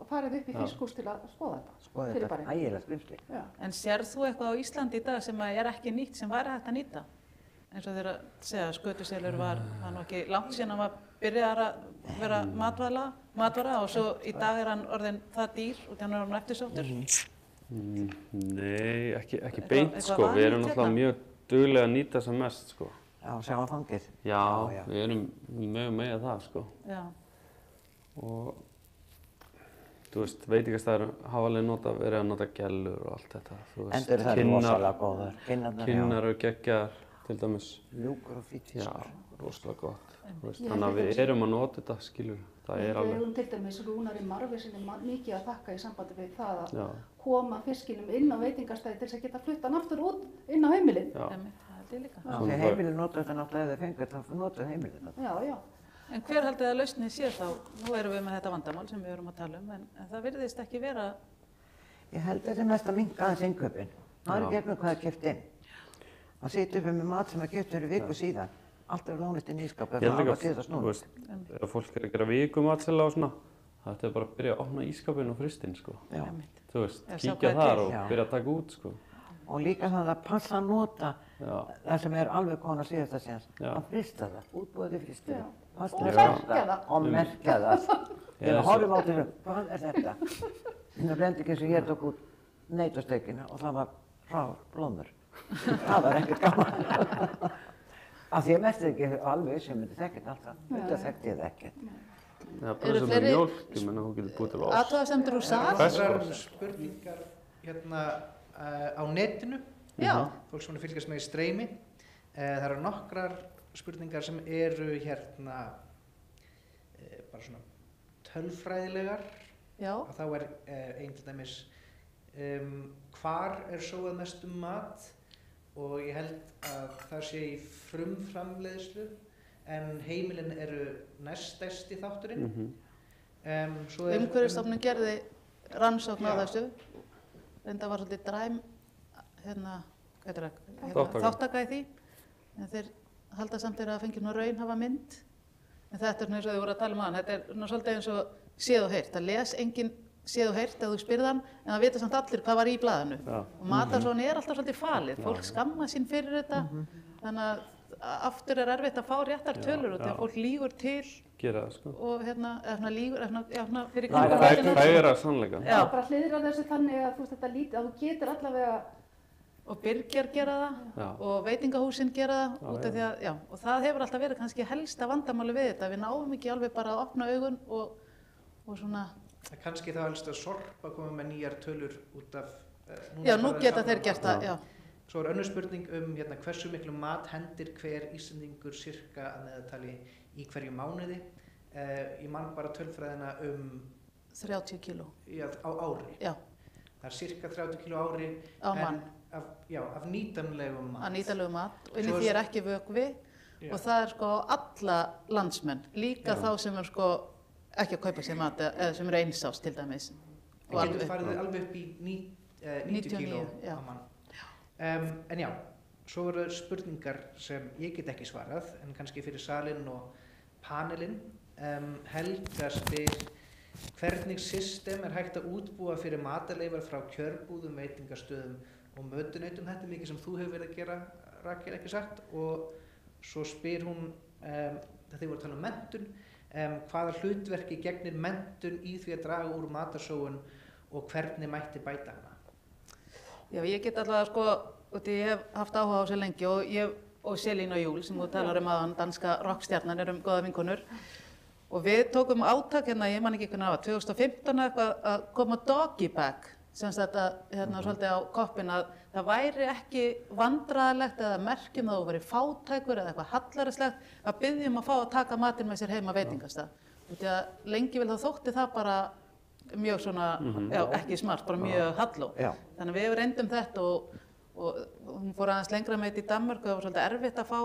farið upp í fiskhús til að skoða þetta. Skoða þetta ægilega skrimsli. En sérð þú eitthvað á Íslandi í dag sem er ekki nýtt sem væri hægt að nýta? Eins og þeir að segja að skötuselur var nú ekki langt síðan hann var byrjaðar að vera matvara og svo í dag er hann orðinn það dýr og þannig er hann eftirsóttur. Nei, ekki beint, sko. Við erum náttúrulega mjög duglega að nýta sem mest, sko. Já, sjáum fangið. Já, við erum með það, sko. Já. Og þú veist, veitingastæður hafa alveg verið að nota gellur og allt þetta. Endur það er rosalega góðar. Kinnar eru geggjaðar, til dæmis. Mjúkur og fýtt fiskur. Já, rosalega gott. Þannig að við erum að nota þetta, skilur. Það er alveg. Við höfum til dæmis Rúnari Marvisinni mikið að þakka í sambandi við það að koma fiskinum inn á veitingastæði til þess að geta flutta hann aftur út inn á heimilið. Já. Þegar heimilið notar þetta náttúrulega ef þið fengur þá notar heimilið þetta. Já, já. En hver haldið að lausnin sé þá? Nú erum við með þetta vandamál sem við erum að tala en það virðist ekki vera... Ég held þetta er mest að minnka aðeins innkaupin. Maður er gefnum hvað er keypt inn. Maður situr uppi með mat sem er keypt fyrir viku síðan. Allt er lónlegt inn í ískap ef það áður síðast snúð. Ef fólk er að gera vikumatsela og svona, það er bara að byrja að opna ískapinn og frystinn, sko. Já. Þú veist, kíkja þar og byrja að taka út, sko. Og líka það að passa að nota það sem er alveg komin að síðasta séns. Að frysta það, útbúið frystir. Og merkja það. Og merkja það. Þegar horfum á þessu, hvað er þetta? Það blendi ekki eins og ég tók út neitastekina og það var hrár blómur. Það var ekkert gaman. Af því að mest er ekki alveg sem þetta þekkit alltaf. Þetta þekkti ég það ekkert. Já, bara sem er mjólk, ég menna hún getur búið til ost. Athugasemdir úr sal? Það er spurningar hérna á netinu. Já. Fólk sem fylgjast með í streymi. Það eru nokkrar spurningar sem eru hérna bara svona tölfræðilegar. Já. Og þá er einn til dæmis hvar er sóað mest mat? Og ég held að það sé í frumframleiðslu en heimilin eru næststærsti þátturinn. Umhverfisstofnun gerði rannsókn á þessu. Enda var svolítið dræm þáttaka í því. En þeir halda samt þeirra að fengja nú raunhafa mynd En þetta er eins og þið voru að tala um hann, þetta er svolítið eins og séð og heyrt. Það les enginn séð og heyrt ef þú spyrð hann, en það vita samt allir hvað var í blaðinu. Og matarsóun er alltaf svolítið falið, fólk skammar sín fyrir þetta, þannig að aftur er erfitt að fá réttar tölur út þegar fólk lýgur til gera það, sko. Og eða lígur, fyrir Færa sannleika. Já, bara hliðra þessu þannig að þú veist þetta lítið, að þú getur allavega. Og byrgjar gera það og veitingahúsin gera það út af því að, og það hefur alltaf verið kannski helsta vandamáli við þetta. Við náum ekki alveg bara að opna augun og svona. Kannski þá helst að Sorpa koma með nýjar tölur út af... Nú geta þeir gert það, já. Svo önnur spurning hversu miklu mat hendir hver Íslendingur sirka að meðaltali í hverju mánuði. Ég man bara tölfræðina 30 kíló. Já, á ári. Já. Það er sirka 30 kíló ári. Á mann. Af nýtanlegum mat. Af nýtanlegum mat. Og inni því er ekki vökvi og það er sko alla landsmenn, líka þá sem er sko ekki að kaupa sér mat eða sem er eins árs til dæmis. Það getur farið alveg upp í 90 kíló á mann. En já, svo eru spurningar sem ég get ekki svarað, en kannski fyrir salinn og panelinn. Helga spyr, hvernig system er hægt að útbúa fyrir matarleifar frá kjörbúðum, veitingastöðum og mötuneytum? Þetta er mikið sem þú hefur verið að gera, Rakel, ekki satt. Og svo spyr hún, þegar þið voru að tala um menntun, hvaða hlutverki gegnir menntun í því að draga úr matarsóun og hvernig mætti bæta hana? Já, ég get allavega sko, ég hef haft áhuga á þessu lengi og Selín og Júl sem þú talar áðan, danska rockstjarnan, erum góða vinkonur. Og við tókum átak ég man ekki hvernig það var, 2015 eitthvað að koma doggy bag, sem þetta svolítið á koppin að það væri ekki vandræðalegt eða merkjum að þú væri fátækur eða eitthvað hallærislegt að biðja að fá að taka matinn með sér heim að veitingastað. Því að lengi vel þá þótti það bara mjög svona, ekki smart, bara mjög halló. Þannig við reyndum þetta og hún fór aðeins lengra með þetta í Danmörku, það var svolítið erfitt að fá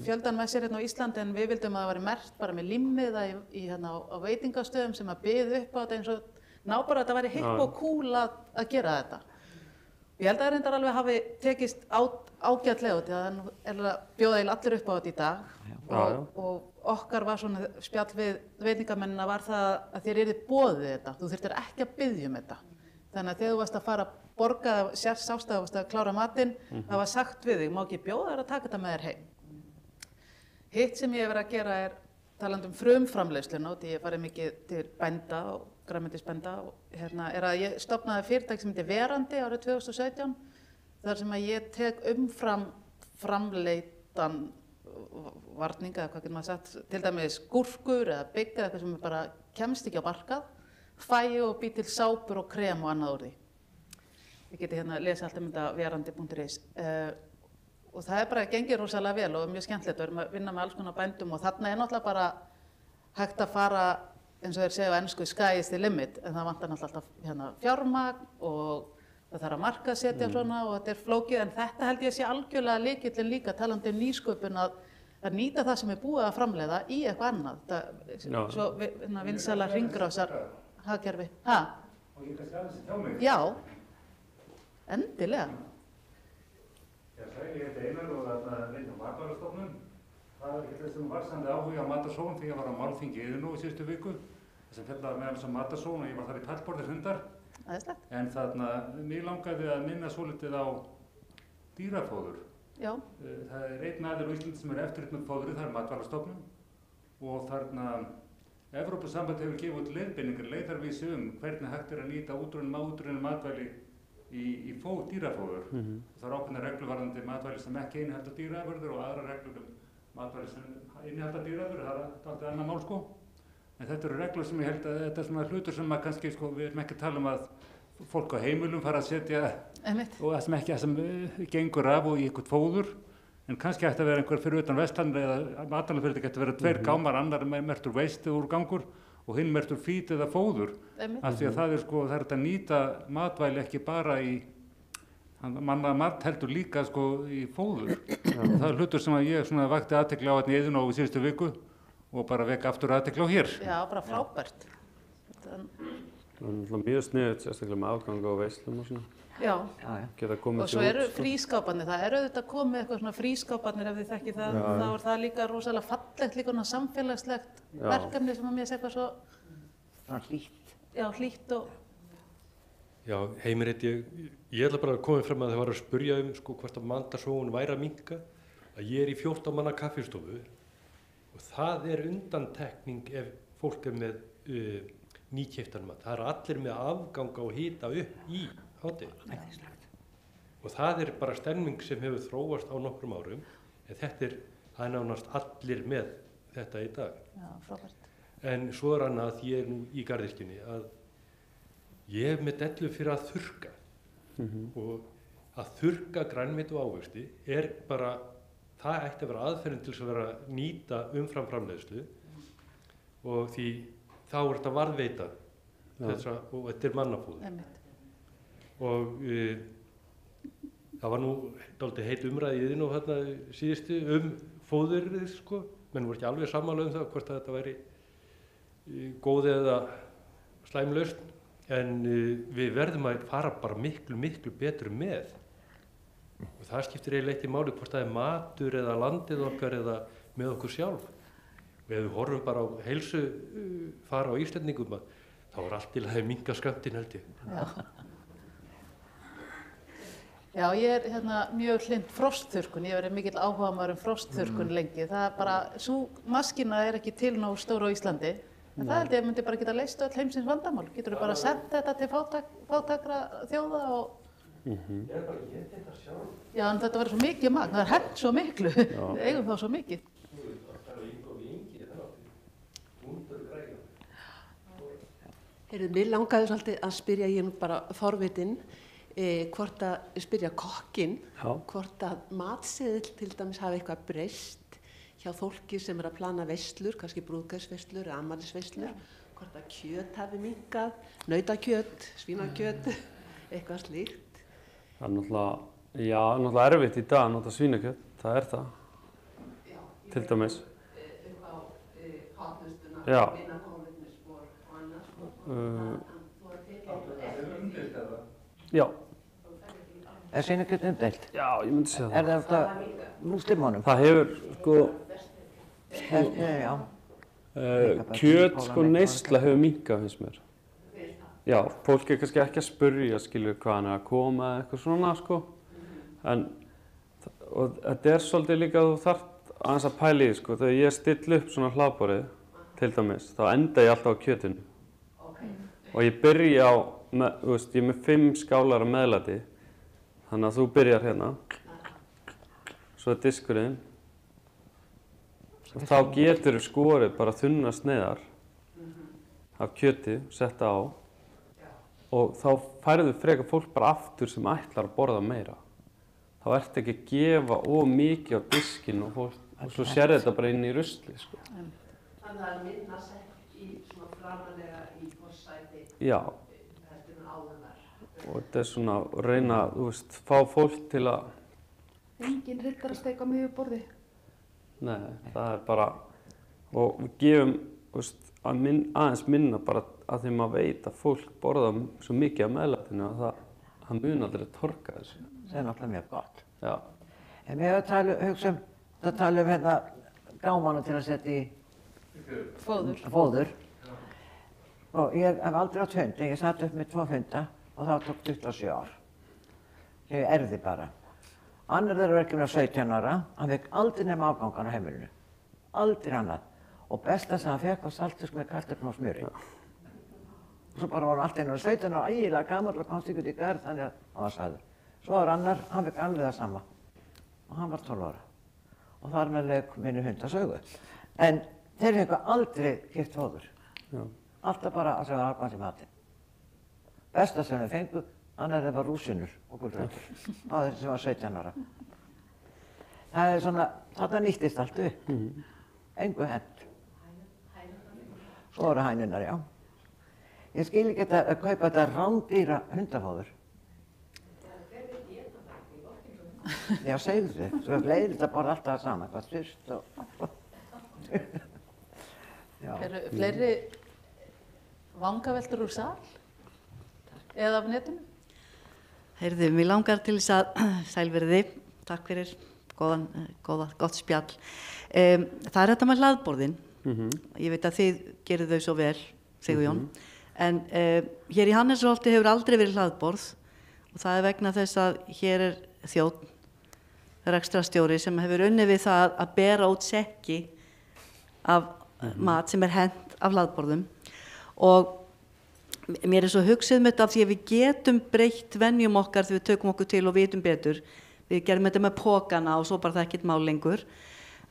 fjöldan með sér hérna á Íslandi, en við vildum að það væri merkt bara með limmiða á veitingastöðum sem að biðu upp á þetta eins og ná bara að þetta væri hipp og cool að gera þetta. Ég held að það reyndar alveg hafi tekist ágætlega út, því að það bjóða allir upp á þetta í dag og okkar var svona spjall við veitingamennina var það að þér yrði boðið þetta, þú þurftir ekki að biðja um þetta. Þannig að þegar þú varst að fara að borga, sást að þú varst að klára matinn, það var sagt við þig, má ekki bjóða þér að taka þetta með þér heim. Hitt sem ég hef verið að gera er talandi um frumframleiðsluna, því ég farið mikið til bænda og grænmetisbænda og er að ég stofnaði fyrirtæki sem heitir Verandi árið 2017, þar sem að ég tek umfram framleitan varning eða hvað getur maður sagt, til dæmis gúrkur eða bygg eða eitthvað sem bara kemst ekki á markað, fæ og bý til sápur og krem og annað úr því. Ég geti lesa allt um þetta verandi.is. Og það er bara gengið rosalega vel og mjög skemmtilegt. Við erum að vinna með alls konar bændum og þarna er náttúrulega bara hægt að fara, eins og þeir segja á ensku, sky is the limit, en það vantar náttúrulega alltaf fjármagn og það þarf að markaðsetja svona og þetta er flókið, en þetta held ég sé algjörlega lykillinn líka talandi um nýsköpun að nýta það sem er búið að framleiða í eitthvað annað. Svo vinsæla hringrásar hagkerfi. Og ég kannski aðeins hjá mig. Já, endilega. Ég heiti Einar og þarna vinna á Matvælastofnun. Það er ekki þess að vaxandi áhuga á matarsóun þegar ég var á málþingi í Iðnó í síðustu viku. Þess að fjallaði meðal þess að matarsóun og ég var þar í pallborði hundar. Æðislegt. En þarna, mér langaði að minna svolítið á dýrafóður. Já. Það er einn aðili á Íslandi sem er eftirlit með fóðri, það er Matvælastofnun. Og þarna, Evrópusamband hefur gefið út leiðbeiningar, leiðarvísi hvernig hægt er að nýta útrunnin matvæli í dýrafóður. Það er ákveðnar reglur varðandi matvæli sem ekki innihalda dýraafurðir og aðrar reglur matvæli sem innihalda dýraafurðir, það er alltaf annað mál sko. En þetta eru reglur sem ég held að þetta er svona hlutur sem að kannski sko, við erum ekki að tala um að fólk á heimilum fara að setja og það sem gengur af og í eitthvað fóður, en kannski ætti að vera einhver fyrir utan Vestland eða matvælafyrirtæki ætti að vera tveir gámar, annar merktur waste úrgangur og hinn merktur feed eða fóður, af því að það er sko, það er að nýta matvæli ekki bara í manna mat heldur líka sko í fóður. Það er hlutur sem að ég svona vakti athygli á hérna í Iðnó í síðustu viku og bara vekka aftur athygli á hér. Já, bara frábært. Það er náttúrulega mjög sniðugt, sérstaklega með afganga og veislum og svona. Já. Geta komið og svo eru frískáparnir, það eru auðvitað komið eitthvað svona frískáparnir ef þið þekki það, þá er það líka rosalega fallegt, líka samfélagslegt verkefni sem að mér sé eitthvað svo hlýtt. Já, hlýtt og... Já, Heimir ég ætla bara að koma fram að það var að spurja sko hvort að matarsóun væri að minnka, að ég í 14 manna kaffistofu og það undantekning ef fólk með nýkeyptan mat. Það allir með afganga og hita upp í hádegi. Og það bara stemning sem hefur þróast á nokkrum árum, en það nánast allir með þetta í dag. Já, frábært. En svo annað að ég nú í garðyrkjunni að ég með dellu fyrir að þurrka og að þurrka grænmeti og ávexti bara, það ætti að vera aðferðin til þess að vera að nýta umfram framleiðslu og því þá þetta varðveita þessa, og þetta mannafóður. Og það var nú dálítið heit umræði í þinn og þarna síðustu fóðurið sko, menn voru ekki alveg sammála það hvort að þetta væri góð eða slæm lausn, en við verðum að fara bara miklu betur með. Og það skiptir eiginlega eitt í máli hvort það matur eða landið okkar eða með okkur sjálf. Og ef við horfum bara á heilsufar á Íslendingum þá allt í lagi minnka skömmtin held ég. Já, ég mjög hlynnt frostþurrkun, ég verið mikill áhugamaður frostþurrkun lengi. Það bara, sú maskína ekki til nógu stór á Íslandi, en það held ég myndi bara geta leyst öll heimsins vandamál. Getur þú bara sent þetta til fátækra þjóða og... Ég bara get þetta sjálf. Já, en þetta verður svo mikið magn, það hent svo miklu, við eigum þá svo mikið. Mér langaði svolítið að spyrja, ég nú bara forvitin, hvort að spyrja kokkinn, hvort að matseðill til dæmis hafi eitthvað breyst hjá fólki sem að plana veislur, kannski brúðgæsveislur eða afmælisveislur, hvort að kjöt hafi minnkað, nautakjöt, svínakjöt, eitthvað slíkt. Það náttúrulega erfitt í dag að nota svínakjöt, það það, til dæmis. Upp á hátlustuna, vinna kólefnisspor og annað. Já. Er svínakjöt umdeilt? Já, ég myndi segja það. Er það alltaf múslimónum? Það hefur, kjöt, neysla hefur minnkað, finnst mér. Já, fólk kannski ekki að spyrja, skilur hvað hann að koma eða eitthvað svona, En, og þetta svolítið líka að þú þarft aðeins að pæla í, þegar ég still upp svona hlaðborðið, til dæmis, þá enda ég alltaf á kjötinu. Og ég byrja á, ég er með 5 skálar af meðlæti, þannig að þú byrjar hérna, svo diskurinn, og þá getur þú skorið bara þunna sneiðar af kjöti, setta á, og þá færðu frekar fólk bara aftur sem ætlar að borða meira. Þá ertu ekki að gefa of mikið á diskinn og svo sér þetta bara inn í rusli. Þannig að minna sett í svona framalega í forsæti. Já. Heldur en áður var. Og þetta svona að reyna að, fá fólk til að... Engin riddarasteik á miðju borði. Nei, það bara... Og við gefum, aðeins minna bara að því maður veit að fólk borða svo mikið af meðlætinu að það mun aldrei torka þessu. Það er náttúrulega mjög gott. Já. En við höfum tala hérna gámana til að setja í fóður. Og ég hef aldrei átt hund, ég satt upp með 2 hunda og það tók 27 ár. Ég erði bara. Annar þeirra var ekki með 17 ára, hann fekk aldrei nema afgangan á heimilinu. Aldrei annað. Og besta sem hann fekk var saltfisk með kartöflum og smjöri. Og svo bara var hann alltaf 17 ára, ægilega gamall og komst ekki út í garð, þannig að hann var sagður. Svo var annar, hann fekk alveg það sama. Og hann var 12 ára. Og þar með lauk minni hundasögu. En þeir fengu aldrei keypt fóður. Alltaf bara að segja afgans í matinn. Besta sem þeir fengu, annar þeir var rúsinur og gulrætur. Það er sem var 17 ára. Það er svona, þetta nýttist allt upp. Engu hent. Svo voru hænurnar, já. Ég skil ekki að kaupa þetta rándýra hundafóður. Já, segðu þið. Svo leiðir þetta bara alltaf það sama, hvað þurft og... Eru fleiri vangaveltur úr sal? eða af netinu? Heyrðu, mér langar til þess að sælverði, takk fyrir gott spjall. Það þetta með hlaðborðin. Ég veit að þið gerir þau svo vel, Sigurjón, en hér í Hannesarholti hefur aldrei verið hlaðborð og það vegna þess að hér þjónn, rekstrarstjóri sem hefur unnið við það að bera út sekki af mat sem hent af hlaðborðum og mér svo hugsað með þetta af því að við getum breytt venjum okkar þegar við tökum okkur til og vitum betur. Við gerum þetta með pókana og svo bara það ekkert mál lengur.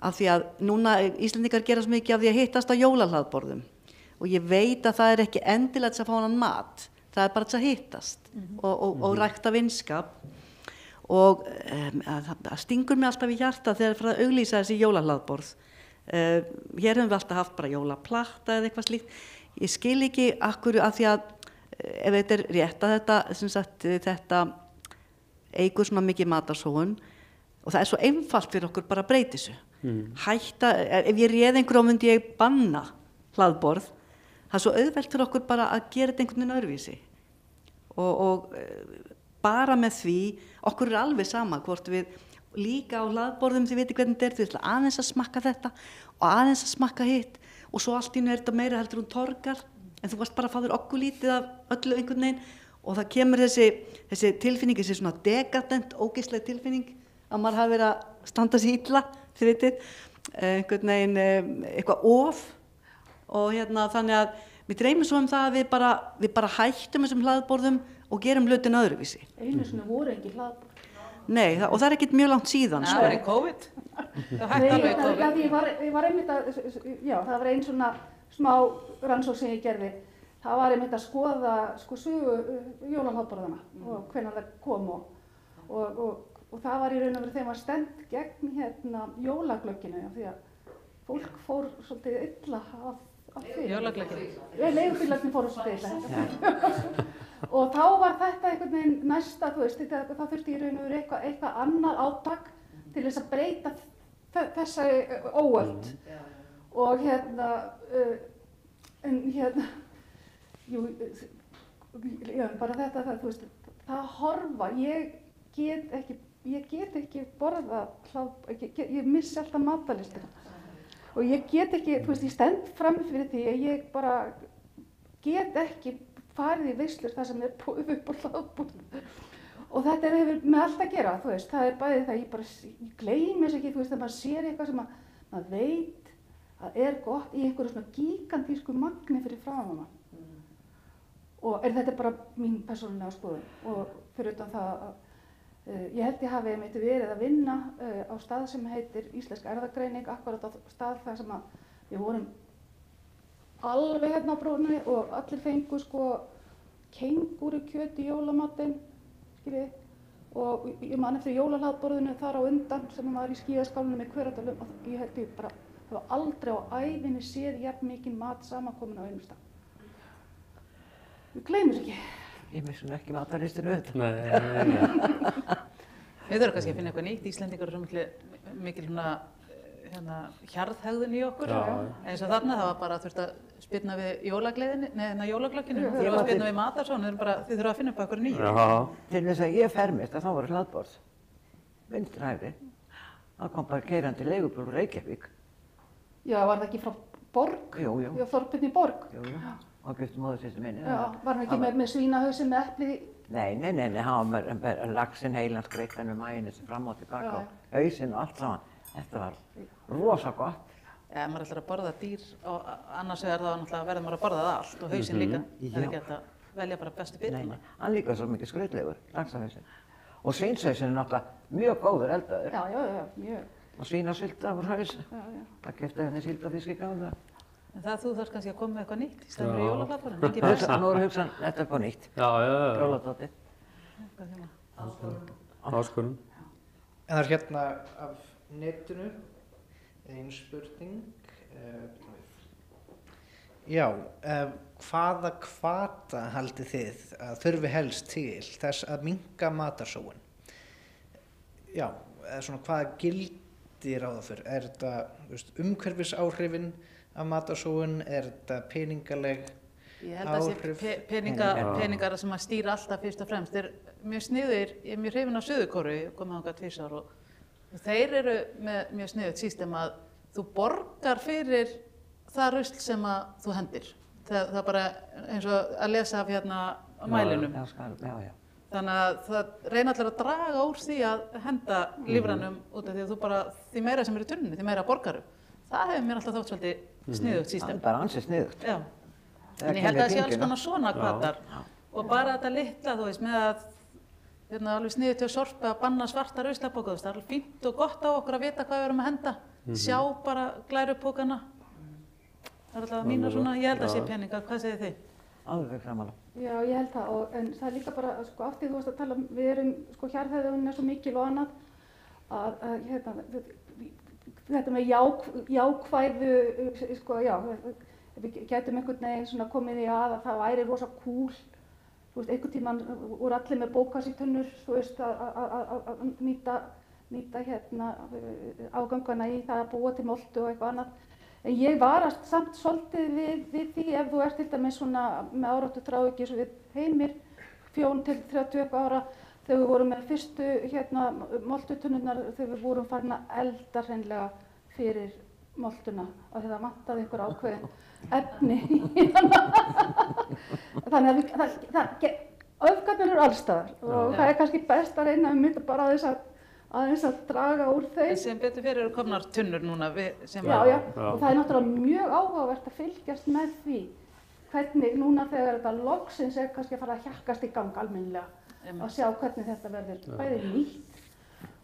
Af því að núna Íslendingar gera svo mikið af því að hittast á jólahlaðborðum. Og ég veit að það ekki endilega þess að fá hann mat. Það bara þess að hittast og rækta vinskap. Og það stingur mig alltaf í hjarta þegar það að auglýsa þessi jólahlaðborð. Hér höfum við alltaf haft bara jólaplatta eða eitthvað slíkt. Ég skil ekki akkur að því að ef þetta rétt að þetta eigur svona mikið matarsóun og það svo einfalt fyrir okkur bara að breyta þessu. Hætta, ef ég réð einhverjum myndi ég banna hlaðborð, það svo auðvelt fyrir okkur bara að gera þetta einhvern veginn öðruvísi og bara með því, okkur alveg sama hvort við líka á hlaðborðum þið viti hvernig þetta þú ætla aðeins að smakka þetta og aðeins að smakka hitt og svo allt í einu þetta meira heldur hún torgar en þú varst bara að fá þér okkur lítið af öllu einhvern veginn og það kemur þessi tilfinning, þessi svona dekadent, ógeðsleg tilfinning að maður hafi verið að standa sér illa, þið vitið, einhvern veginn eitthvað of og þannig að mér dreymir svo það að við bara hættum þessum hlaðborðum og gerum hlutin öðruvísi. Einu sinni voru ekki hlaðborð. Nei, og það ekkert mjög langt síðan. Það var í COVID. Það hætti alveg í COVID. Ég var einmitt að, já, það var einn svona smá rannsókn sem ég gerði. Það var einmitt að skoða sögu jólahlaðborðana og hvenær það kom og það var í raun og veru þeim var stend gegn jólaglögginu því að fólk fór svolítið illa af því. Jólaglögginu? Leigubílarnir fóru svolítið illa. Og þá var þetta einhvern veginn næsta, þú veist, það þurfti í raun og veru eitthvað annað átak til þess að breyta þessari óöld. Og bara þetta, þú veist, það horfa, ég get ekki borða ég missi alltaf matalistina. Og ég get ekki, þú veist, ég stend fram fyrir því að ég bara get ekki farið í veislur það sem upp á hlaðborð. Og þetta hefur með allt að gera, þú veist, það bæði það, ég gleymi þess ekki, þú veist, að maður sér eitthvað sem maður veit að gott í einhverju svona gigantísku magni fyrir framan mann. Og þetta bara mín persónulega skoðun og fyrir utan það að ég held ég hafi einmitt verið að vinna á stað sem heitir Íslensk erfðagreining, akkurat á stað þar sem að við vorum alveg á brúnni og allir fengu kengúrukjöt í jólamatinn, skiljið, og ég man eftir jólahlaðborðinu þar á undan sem var í skíðaskálunum í Hveradalum og ég held ég bara hafa aldrei á ævinni séð jafn mikinn mat samankomin á einum stað. Við gleymum þess ekki. Ég missun ekki matarlistinu auðvitað. Nei. Við þurfum kannski að finna eitthvað nýtt. Íslendingar eru mikil hjarðhegðun í okkur. Eins og þarna það var bara þurft að spyrna við jólaglögginu. Þið þurfum að spyrna við matarsónu, þið þurfum að finna upp okkur nýtt. Til þess að ég fermist að þá voru hlaðborð. Vinstri hægri. Það kom bara keyrandi leigubíl úr Reykjavík. Já, var það ekki frá Borg? Jú. Já, Þorbirni Borg. Jú. Og giftum móðursystur minni. Já, var hann ekki með svínahausin með epli? Nei, hann var með laxinn heilan skreittan með majónesi fram og tilbaka og hausinn og allt saman. Þetta var rosa gott. Ja, maður ætlar að borða dýr og annars vegar þá náttúrulega verður maður að borða það allt og hausinn líka. Það er ekki hægt að velja bara bestu bituna. Nei, hann líka svo mikið skrautlegur, laxahausinn. Og svínshausinn er náttúrulega mjög góður eldaður. Já, mjög. Og svínasylda úr haus. Það keypti henni síldafisk í gamla. En það þú þarf kannski að koma með eitthvað nýtt í staðinn fyrir jólahlaðborðin, ekki besta. Nú er að hugsa þetta upp á nýtt. Já. Jóladótið. Áskorun. En það er hérna af netinu, ein spurning. Hvaða hvata haldið þið að þurfi helst til þess að minnka matarsóun? Já, svona hvaða gildir á það fyrir? Er þetta umhverfisáhrifin af matarsóun? Er þetta peningaleg Ég held að þessi peningar sem að stýra alltaf fyrst og fremst er mjög sniður, ég er mjög hrifin af Suður-Kóreu, ég kom þangað 2 ár og þeir eru með mjög sniðugt system að þú borgar fyrir það rusl sem að þú hendir. Það er bara eins og að lesa af hérna mælinum. Já. Þannig að það reyna allir að draga úr því að henda lífrænum út af því að þú bara, því meira sem er í tunnunni, því meira borgarum. Það hefur mér alltaf þótt svolítið sniðugt system. Það er bara ansið sniðugt. Já. En ég held að það sé alls konar svona hvatar og bara þetta litla, þú veist, með að alveg sniðugt hjá Sorpu að banna svarta ruslapóka, það er alveg fínt og gott á okkur að vita hvað við erum að henda, sjá bara glærupókana. Það er alltaf mína svona, ég held að sé peningar, hvað segir þið? Alveg framála. Já, ég held það, en það er líka bara, sko, af því þú varst að tala, við erum, sko, hjarðhegðunin er svo mikil og annað, þetta með jákvæðu, sko, já, við gætum einhvern veginn svona komið í að það væri rosa cool, þú veist, einhvern tímann voru allir með bókassítunnur, þú veist, að nýta hérna ágangana í það að búa til moltu og eitthvað annað. En ég varast samt svolítið við því ef þú ert til dæmis svona með áráttu þráhyggju eins og við Heimir, 4 til 30 ára, þegar við vorum með fyrstu hérna moltutunnurnar, þegar við vorum farin að elda hreinlega fyrir moltuna af því það vantaði einhver ákveðin efni í hana. Þannig að öfgarnir eru allstaðar og það er kannski best að reyna bara aðeins að draga úr þeim. Sem betur fyrir eru komnar tunnur núna sem Já, og það er náttúrulega mjög áhugavert að fylgjast með því hvernig núna þegar þetta loksins er kannski að fara að hjakkast í gang almennilega að sjá hvernig þetta verður bæði nýtt.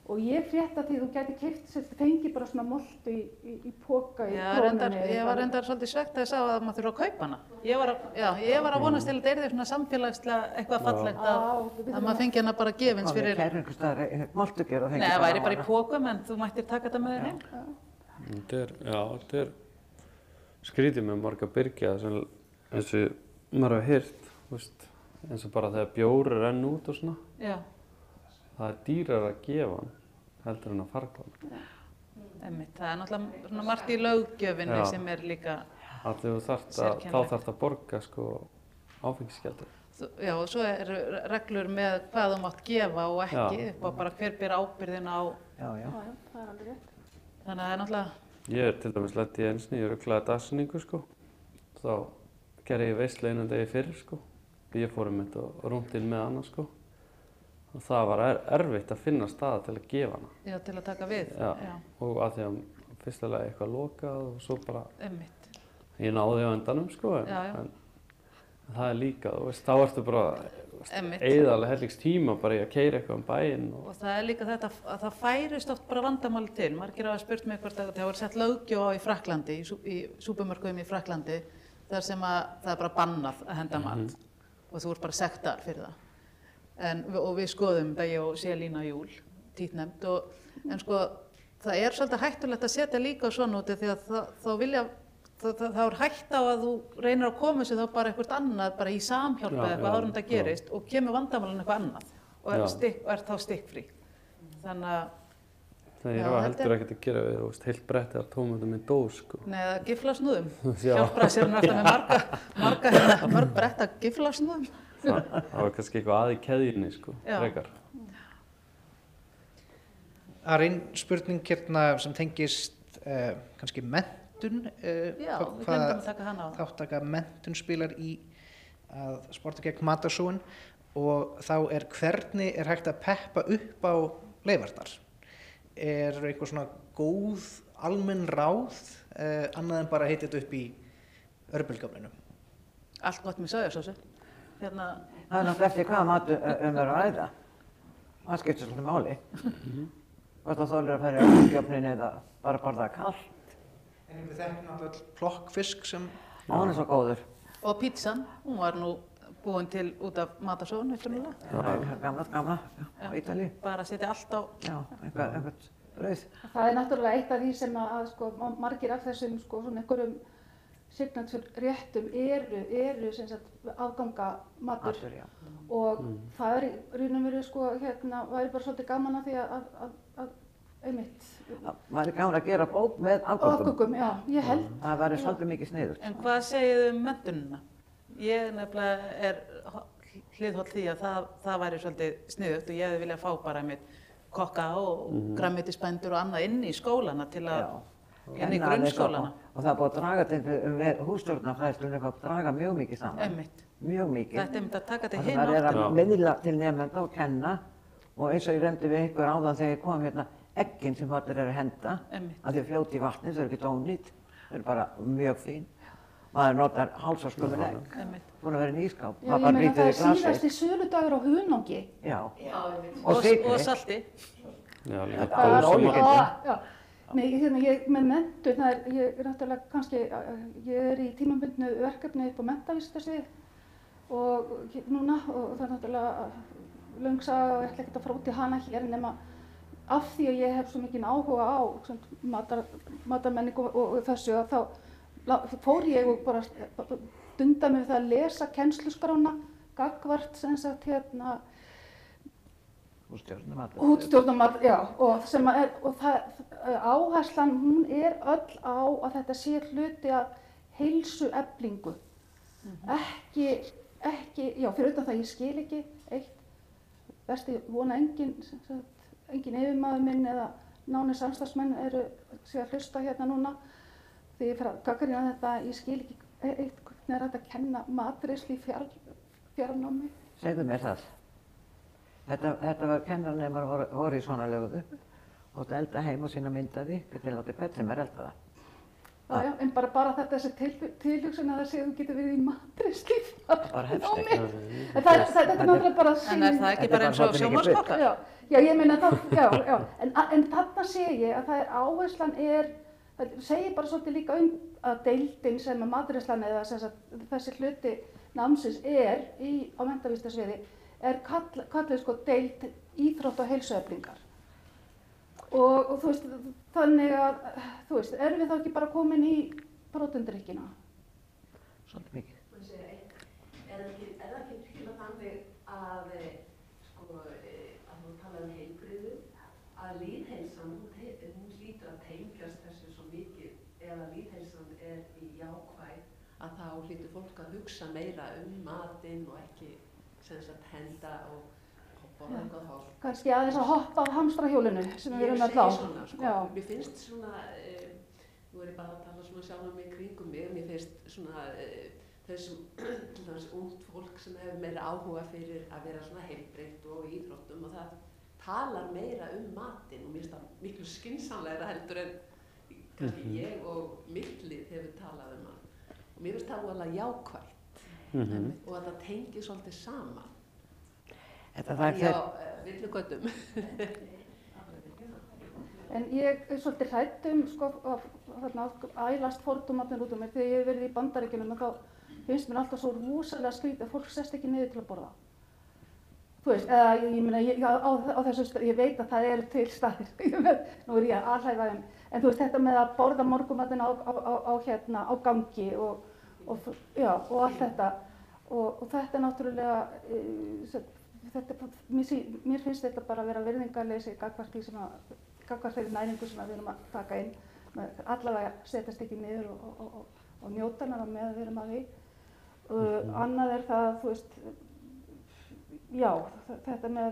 Og ég frétta því þú gæti keypt fengi bara svona moltu í poka í krónunni. Ég var reyndar svolítið svekkt að ég sá að maður þurfa að kaupa hana. Ég var að vonast til að þetta yrði svona samfélagslega eitthvað fallegt að maður fengi hana bara gefins fyrir... Það er einhvers staðar moltugjör og fengi bara... Nei, það væri bara í pokum en þú mættir taka þetta með þér heim. Þetta er skrítið með marga byrgja eins og maður hefur heyrt, eins og bara þegar bjór renn út og svona. Já. Það er dýrar að gefa hann heldur en að farga hann. Það er náttúrulega margt í löggjöfinni sem er líka sérkennilegt. Þá þarf að borga áfengisgjaldið. Já, og svo eru reglur með hvað þú mátt gefa og ekki, upp á bara hver ber ábyrgðin á. Já, það er alveg rétt. Þannig að það er náttúrulega... Ég til dæmis lenti í einsni, ég ruglaði dagsetningu Þá gerði ég veislu einum degi fyrir Ég fór þetta og rúndi inn með hana Og það var erfitt að finna staða til að gefa hana. Já, til að taka við. Já. Og að því að fyrstulega eitthvað lokað og svo bara... Einmitt. Ég náði á endanum en það er líka, þá ertu bara eyðalega helliks tíma bara í að keyra eitthvað bæinn. Og það er líka þetta að það færist oft bara vandamáli til. Margir hafa spurt mig hvort það var sett löggjöf á í Frakklandi, í súpermörkuðum í Frakklandi, þar sem að það er bara bannað að henda mat og þú ert bara sektaður fyrir það. Og við skoðum það ég og Selína Júl, títnefnd, en það er svolítið hættulegt að setja líka svona úti því að þá er hætt á að þú reynir að koma sér þá bara eitthvað annað, bara í samhjálp eða eitthvað áður en það gerist og kemur vandamálinn eitthvað annað og er þá stikkfrí. Þannig að... Það er heldur ekkert að gera við heilt bretti af tómatum í dós Nei, það giflasnúðum. Hjálpræðsirinn er alltaf með mörg brett af giflasnúðum. Það var kannski eitthvað að í keðjunni, frekar. Það er einn spurning hérna sem tengist kannski menntun. Já, við glemdum að taka hana á. Þáttaka menntun spilar í að sporta gegn matarsóun og þá hvernig er hægt að peppa upp á leyfarnar. Er eitthvað svona góð almenn ráð annað en bara heitið upp í örbulgaflinu? Allt gott með sojasósu. Það er náttúrulega eftir hvaða mat að ræða. Það skiptir svolítið máli. Hvort það þolir að fara í örbulgaflinu eða bara borða kalt. En við þekkjum náttúrulega plokkfisk sem... Hann er svo góður. Og pítsan, hún var nú búin til út af matarsóun upprunalega. Já, gamla, á Ítalíu. Bara að setja allt á... Já, eitthvað brauð. Það er náttúrulega eitt af því sem að margir af þessum svona einhverjum signature-réttum eru sem sagt afgangamatur og það er í raun og veru væri bara svolítið gaman að því að einmitt. Það væri gaman að gera bók með afgöngum. Já, ég held. Það væri svolítið mikið sniðugt. En hvað segið um menntunina? Ég nefnilega hliðholl því að það væri svolítið sniðugt og ég hefði viljað fá bara kokka og grænmetisbændur og annað inn í skólana til að, inn í grunnskólana. Og það er búið að draga til hússtjórnarfræðslunni, það draga mjög mikið saman. Einmitt. Mjög mikið. Þetta er að taka til hinn áttina. Það er að miðla til nemenda og kenna og eins og ég reyndi við ykkur áðan þegar ég kom hérna eggin sem allir eru að henda, að þau fljóti í vatni, þau eru ekki ónýtt, þau eru bara mjög fín. Maður notar hálsaskömmin egg, búin að vera í ískáp. Já, ég meina það er síðasti söludagur á Hunangi. Já, og salti. Já, líka góðsumar. Ég með menntun, ég er náttúrulega kannski, ég er í tímabundnu verkefni upp á menntavísindasviði og núna, og það er náttúrulega löng saga og ég ætla ekkert að fara út í hana hér nema af því að ég hef svo mikinn áhuga á matarmenningu og þessu að þá fór ég og bara dunda mig við það að lesa kennsluskrána gagnvart sem sagt hérna útstjórnarmat, já, og sem er, og áherslan hún er öll á að þetta sé hluti af heilsueflingu. Ekki, já, fyrir utan það ég skil ekki eitt, best ég vona engin yfirmaður minn eða nánir samstarfsmenn eru sig að hlusta hérna núna því ég fer að gagnrýna þetta, ég skil ekki eitt hvernig er þetta að kenna matreiðslu í fjarnámi. Segðu mér það. Þetta var kennarnemar voru í svona lögðu og þetta elda heim og sína myndaði, hvernig látið Petri mér elda það. Já, en bara þetta þessi tilhugsun að það sé að þú getur verið í matreiðslu í fjarnámi. Bara hefst ekki. Þetta er náttúrulega bara að En er það ekki bara eins og sjónvarpskokkar? Já, ég meina það, já. En þarna sé ég að það áherslan það segir bara svolítið líka að deildin sem að matreiðslan eða þessi hluti námsins á menntavísindasviði kallið sko deild íþrótta og heilsueflingar. Og þú veist, þannig að, þú veist, erum við þá ekki bara komin í prótendrykkina? Svolítið mikið. Er það ekki til þannig að, sko, að þú talaði heilbrigðu, að lýðheilsan, hún hlýtur að tengjast þessu svo mikið ef að lýðheilsan í jákvæð, að þá hlýtur fólk að hugsa meira matinn og ekki henda og borða eitthvað þá. Kannski aðeins að hoppa á hamstrahjólinu sem við erum öll á. Svona, sko. Mér finnst svona, nú er ég bara að tala svona sjálf mig kringum mig, mér finnst svona þessum, til dæmis ungt fólk sem hefur meira áhuga fyrir að vera svona heilbrigt og í íþróttum og það talar meira matinn og mér finnst það miklu skynsamlegra heldur en kannski ég og mitt lið hefur talað hann. Og mér finnst það alveg jákvætt. Og að það tengir svolítið saman. Já, villugötum. En ég er svolítið hrædd sko, ælast fordómarnir út mér þegar ég hef verið í Bandaríkjunum og þá finnst mér alltaf svo rosalega skrítið að fólk sest ekki niður til að borða. Þú veist, ég meina, á þessu stað, ég veit að það eru til staðir, nú er ég að alhæfa þeim, en þú veist, þetta með að borða morgunmatinn á gangi og allt þetta og þetta er náttúrulega mér finnst þetta bara að vera virðingarleysi gagnvart þeirri næringu sem við erum að taka inn allavega setjast ekki niður og njóta hana með að við erum að því annað er það, þú veist já, þetta með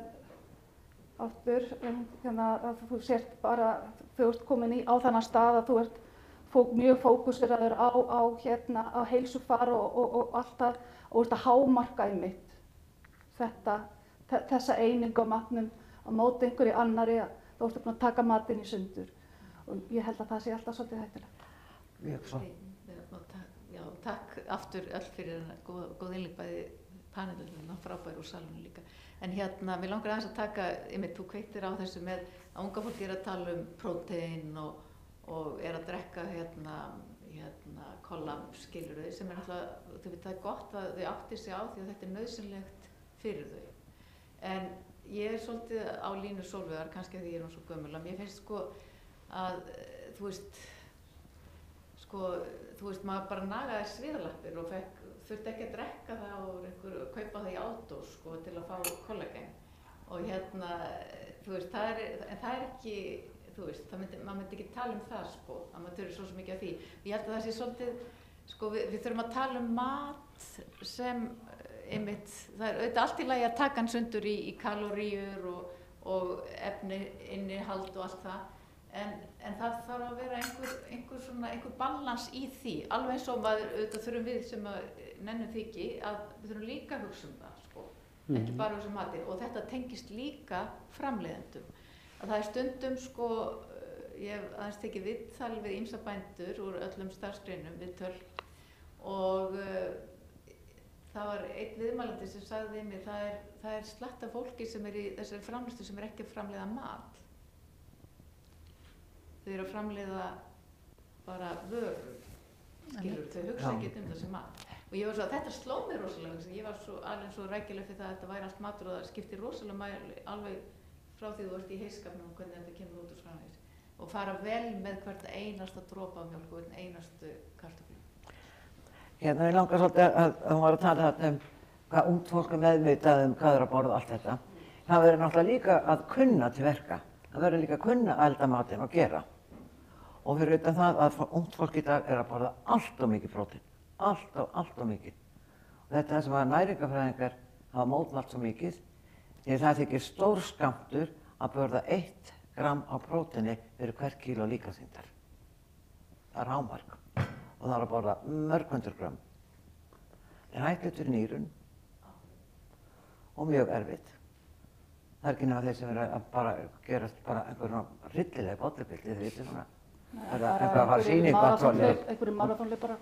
aftur að þú sért bara þú ert komin á þannig stað að þú ert mjög fókuseraður á heilsufar og allt það og ert að hámarka einmitt þessa einingu á matnum á móti einhverju annari þá ertu búin að taka matinn í sundur og ég held að það sé alltaf svolítið hættulegt. Mjög svo. Já, takk aftur öll fyrir góð innlegg bæði panelina frábæri úr salunum líka. En hérna, mér langar aðeins að taka, þú kveiktir á þessu með að unga fólk að tala prótein og að drekka kollab, skilur þau, sem alltaf, það er gott að þau átti sig á því að þetta er nauðsynlegt fyrir þau. En ég er svolítið á línu Sólveigar, kannski að því ég er svo gömul, að mér finnst sko að, þú veist, maður bara nagaði sviðalappir og þurfti ekki að drekka það og kaupa það í Átós sko til að fá kollagen. Og þú veist, það er ekki, þú veist, maður myndi ekki tala það sko, að maður þurfi svo mikið af því. Ég held að það sé svolítið Sko við þurfum að tala um mat sem einmitt, það er auðvitað allt í lagi að taka hans undur í kaloríur og efni, innihald og allt það, en það þarf að vera einhver balans í því, alveg eins og maður, auðvitað þurfum við sem að nennum því ekki, að við þurfum líka að hugsa um það, sko, ekki bara hugsa um matinn, og þetta tengist líka framleiðendum. Að það er stundum, sko, ég hef aðeins tekið viðtal við ýmsa bændur úr öllum starfsgreinum, viðtöl, og það var einn viðmælandi sem sagði við mig, það er slatt af fólki sem er í þessari framleiðslu sem er ekki að framleiða mat. Þau eru að framleiða bara vörur, skilur, þau hugsa ekki um þessi mat. Og ég var svo að þetta sló mig rosalega, ég var svo alveg svo rækileg fyrir það að þetta væri allt matur og það skiptir rosalega mæli alveg frá því þú ert í heiskapnum og hvernig þetta kemur út úr framvegis. Og fara vel með hvert einasta dropa af mjólk og hvern einastu kartöflu. Hérna ég langar svolítið að hún var að tala hvað ungt fólk er meðvitað hvað er að borða allt þetta. Það verður náttúrulega líka að kunna til verka. Það verður líka að kunna að elda matinn og gera. Og fyrir utan það að ungt fólk í dag er að borða allt of mikið prótín. Allt of mikið. Og þetta er það sem að næringafræðingar hafa mótmælt svo mikið. Því það þykir stór skammtur að borða 1 gramm á prótíni fyrir hver kíló líkamsþyngdar. Það er hámark. Og það er að borða mörg 100 gramm. Það er hættulegt fyrir nýrun og mjög erfitt. Það er ekki nema þeir sem eru að bara gerast bara einhverjum hryllilega bollupildi, þið veitir svona. Það er eitthvað að fara sýningakontroll. Einhverjum maraþonleik bara.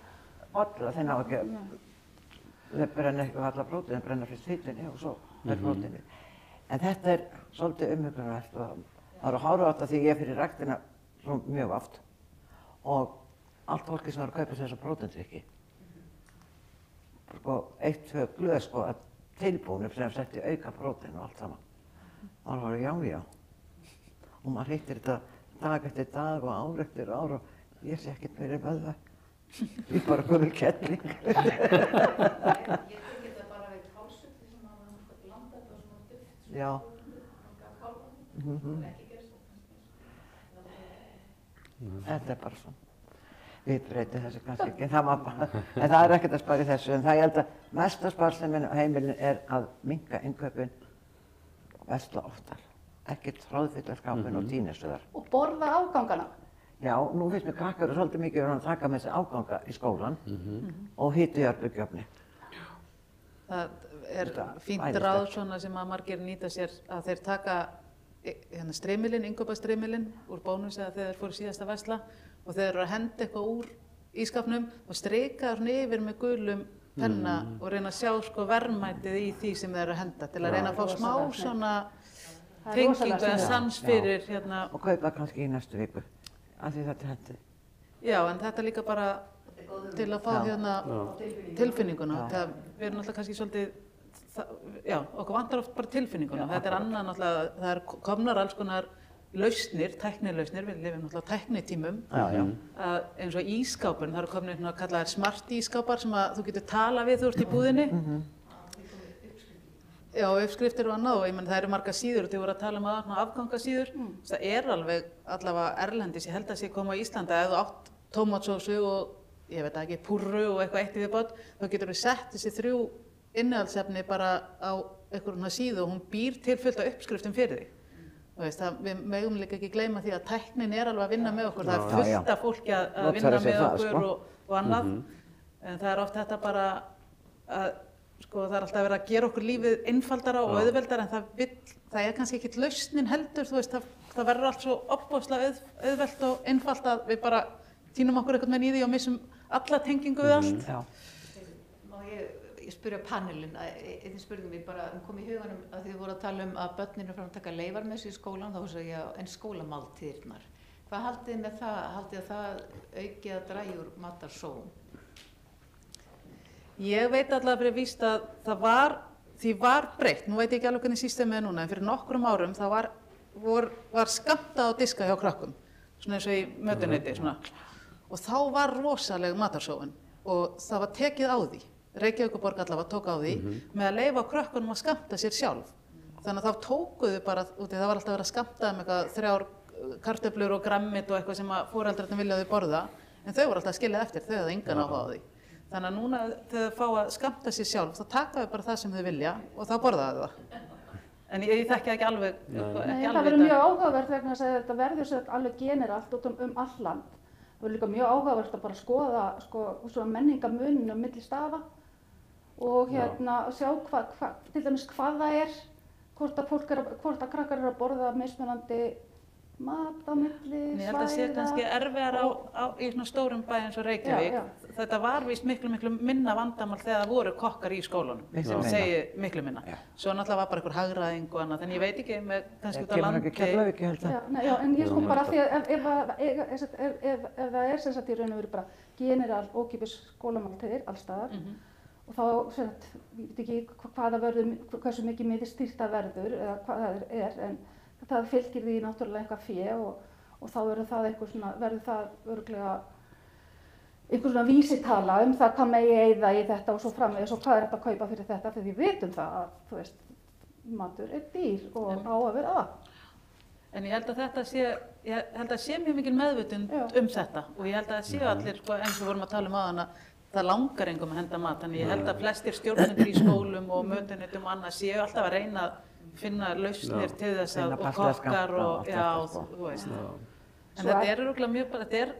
Alla, þeir ná ekki, þeir brenna ekki allar prótín, þeir brenna fyrst hitinni og svo er prótínni. En þetta er svolítið umhugsunarvert og það er að horfa á þetta því ég er fyrir ræktina mjög oft og allt fólki sem er að kaupa sér þessa prótíndrykki. Sko 1-2 glös sko að tilbúnum sem setti auka prótín og allt saman. Og það var já. Og maður hittir þetta dag eftir dag og ár eftir ár og ég sé ekkert meira vöðva. Ég er bara gömul kettling. Ég tekið þetta bara við kálsöldi sem að maður blanda þetta og svona duft. Já. Það er ekki gerst Þetta er bara svona. Við breytum þessu kannski ekki, en það er ekkert að spara í þessu. En það ég held að mesta sparsemin á heimilinu er að minnka innkaupin og versla oftar. Ekki tróðfylla skápin og tínistöðar. Og borða afgangana. Já, nú finnst mér krakkar svolítið mikið að taka með þessi afganga í skólan og hita í örbygjöfni. Það er fínt ráð svona sem að margir nýta sér að þeir taka streymilinn, innkaupastreymilinn úr bónus eða þegar þeir fóru síðast að versla og þeir eru að henda eitthvað úr ískapnum og streika svona yfir með gulum penna og reyna að sjá sko verðmætið í því sem þeir eru að henda til að reyna að fá smá svona tengingu eða sans fyrir hérna. Og kaupa kannski í næstu viku. Af því þetta er hendið. Já, en þetta líka bara til að fá hérna tilfinninguna. Við erum náttúrulega kannski svolítið, já, okkur vantar oft bara tilfinninguna. Þetta er annað náttúrulega, það er komnar alls konar lausnir, tæknilausnir, við lifum náttúrulega tæknitímum. Eins og ískápun, það eru komnir svona kallaðir smart ískápar sem að þú getur tala við þú ert í búðinni. Já, uppskriftir og annað og ég menn það eru margar síður og þau voru að tala um afgangasíður. Það er alveg allavega erlendis, ég held að sé koma á Íslanda ef þú átt tómatsósu og ég veit ekki, púrru og eitthvað eitt í viðbót, þá getur við sett þessi 3 innihaldsefni bara á einhverjum síðu og hún býr til fullt af uppskriftum fyrir því. Við megum líka ekki gleyma því að tæknin er alveg að vinna með okkur, það er fullt af fólki að vinna með okkur og annað, en það er oft þetta bara að sko það er alltaf verið að gera okkur lífið einfaldara og auðveldara en það er kannski ekkert lausnin heldur, þú veist, það verður allt svo opbóðslega auðvelt og einfalt að við bara tínum okkur einhvern veginn í því og missum alla tengingu við allt. Má ég spyrja panelin, þið spurðum mér bara, kom í huganum að þið voru að tala um að börnin eru frá að taka leifar með sér í skólan, þá hugsa ég en skólamáltíðirnar. Hvað haldið þið með það? Haldið það aukið að dragi úr matarsóun? Ég veit allavega fyrir víst að því var breytt, nú veit ég ekki alveg hvernig systemið er núna, en fyrir nokkrum árum þá var skammtað á diska hjá krakkum, svona eins og í mötuneyti, svona. Og þá var rosaleg matarsóun og það var tekið á því, Reykjavíkurborg allavega tók á því, með að leyfa krökkunum að skammta sér sjálf. Þannig að þá tókuðu bara, það var alltaf verið að skammta eitthvað 3 kartöflur og grammit og eitthvað sem að foreldrarnir viljaðu borða, en þau voru alltaf að skilja eftir, þau hafðu engan áhuga á því. Þannig að núna þegar þau fá að skammta sér sjálf, þá taka þau bara það sem þau vilja og þá borða þau það. En ég þekki ekki alveg. Nei, það verður mjög áhugavert vegna þess að þetta verður sér alveg generált út all land. Það verður líka mjög áhugavert að bara skoða svona menningarmuninn á milli staða og sjá til dæmis hvað það er, hvort að krakkar eru að borða mismunandi mat á milli svæða. Ég held að sé kannski erfiðar í svona stórum bæ eins og Reykjavík. Þetta var víst miklu minna vandamál þegar það voru kokkar í skólanum, sem segir miklu minna. Svo náttúrulega var bara einhver hagræðing og annað, en ég veit ekki með kannski út á landi. Kemur ekki Keflavík, ég held það. Já, en ég sko bara því að ef það er sem sagt í raun og veru bara general ókeypis skólamáltíðir allstaðar og þá sem sagt, ég veit ekki hvað það verður, hversu mikið miðstýrt það verður eða hvað það er, en það fylgir því náttúrulega eitthvað fé og þá verður það örugglega einhver svona vísitala það hvað megi eyða í þetta og svo framvegis og hvað er þetta að kaupa fyrir þetta, fyrir við vitum það að, þú veist, matur er dýr og á að vera það. En ég held að sé mjög mikil meðvitund þetta og ég held að séu allir, eins og vorum að tala áðan að það langar engum að henda mat, þannig ég held að flestir stjórnendur í skólum og mötunetum og annað séu alltaf að reyna að finna lausnir til þess að kokkar og þú veist. En þetta er örugglega mjög bara, þetta er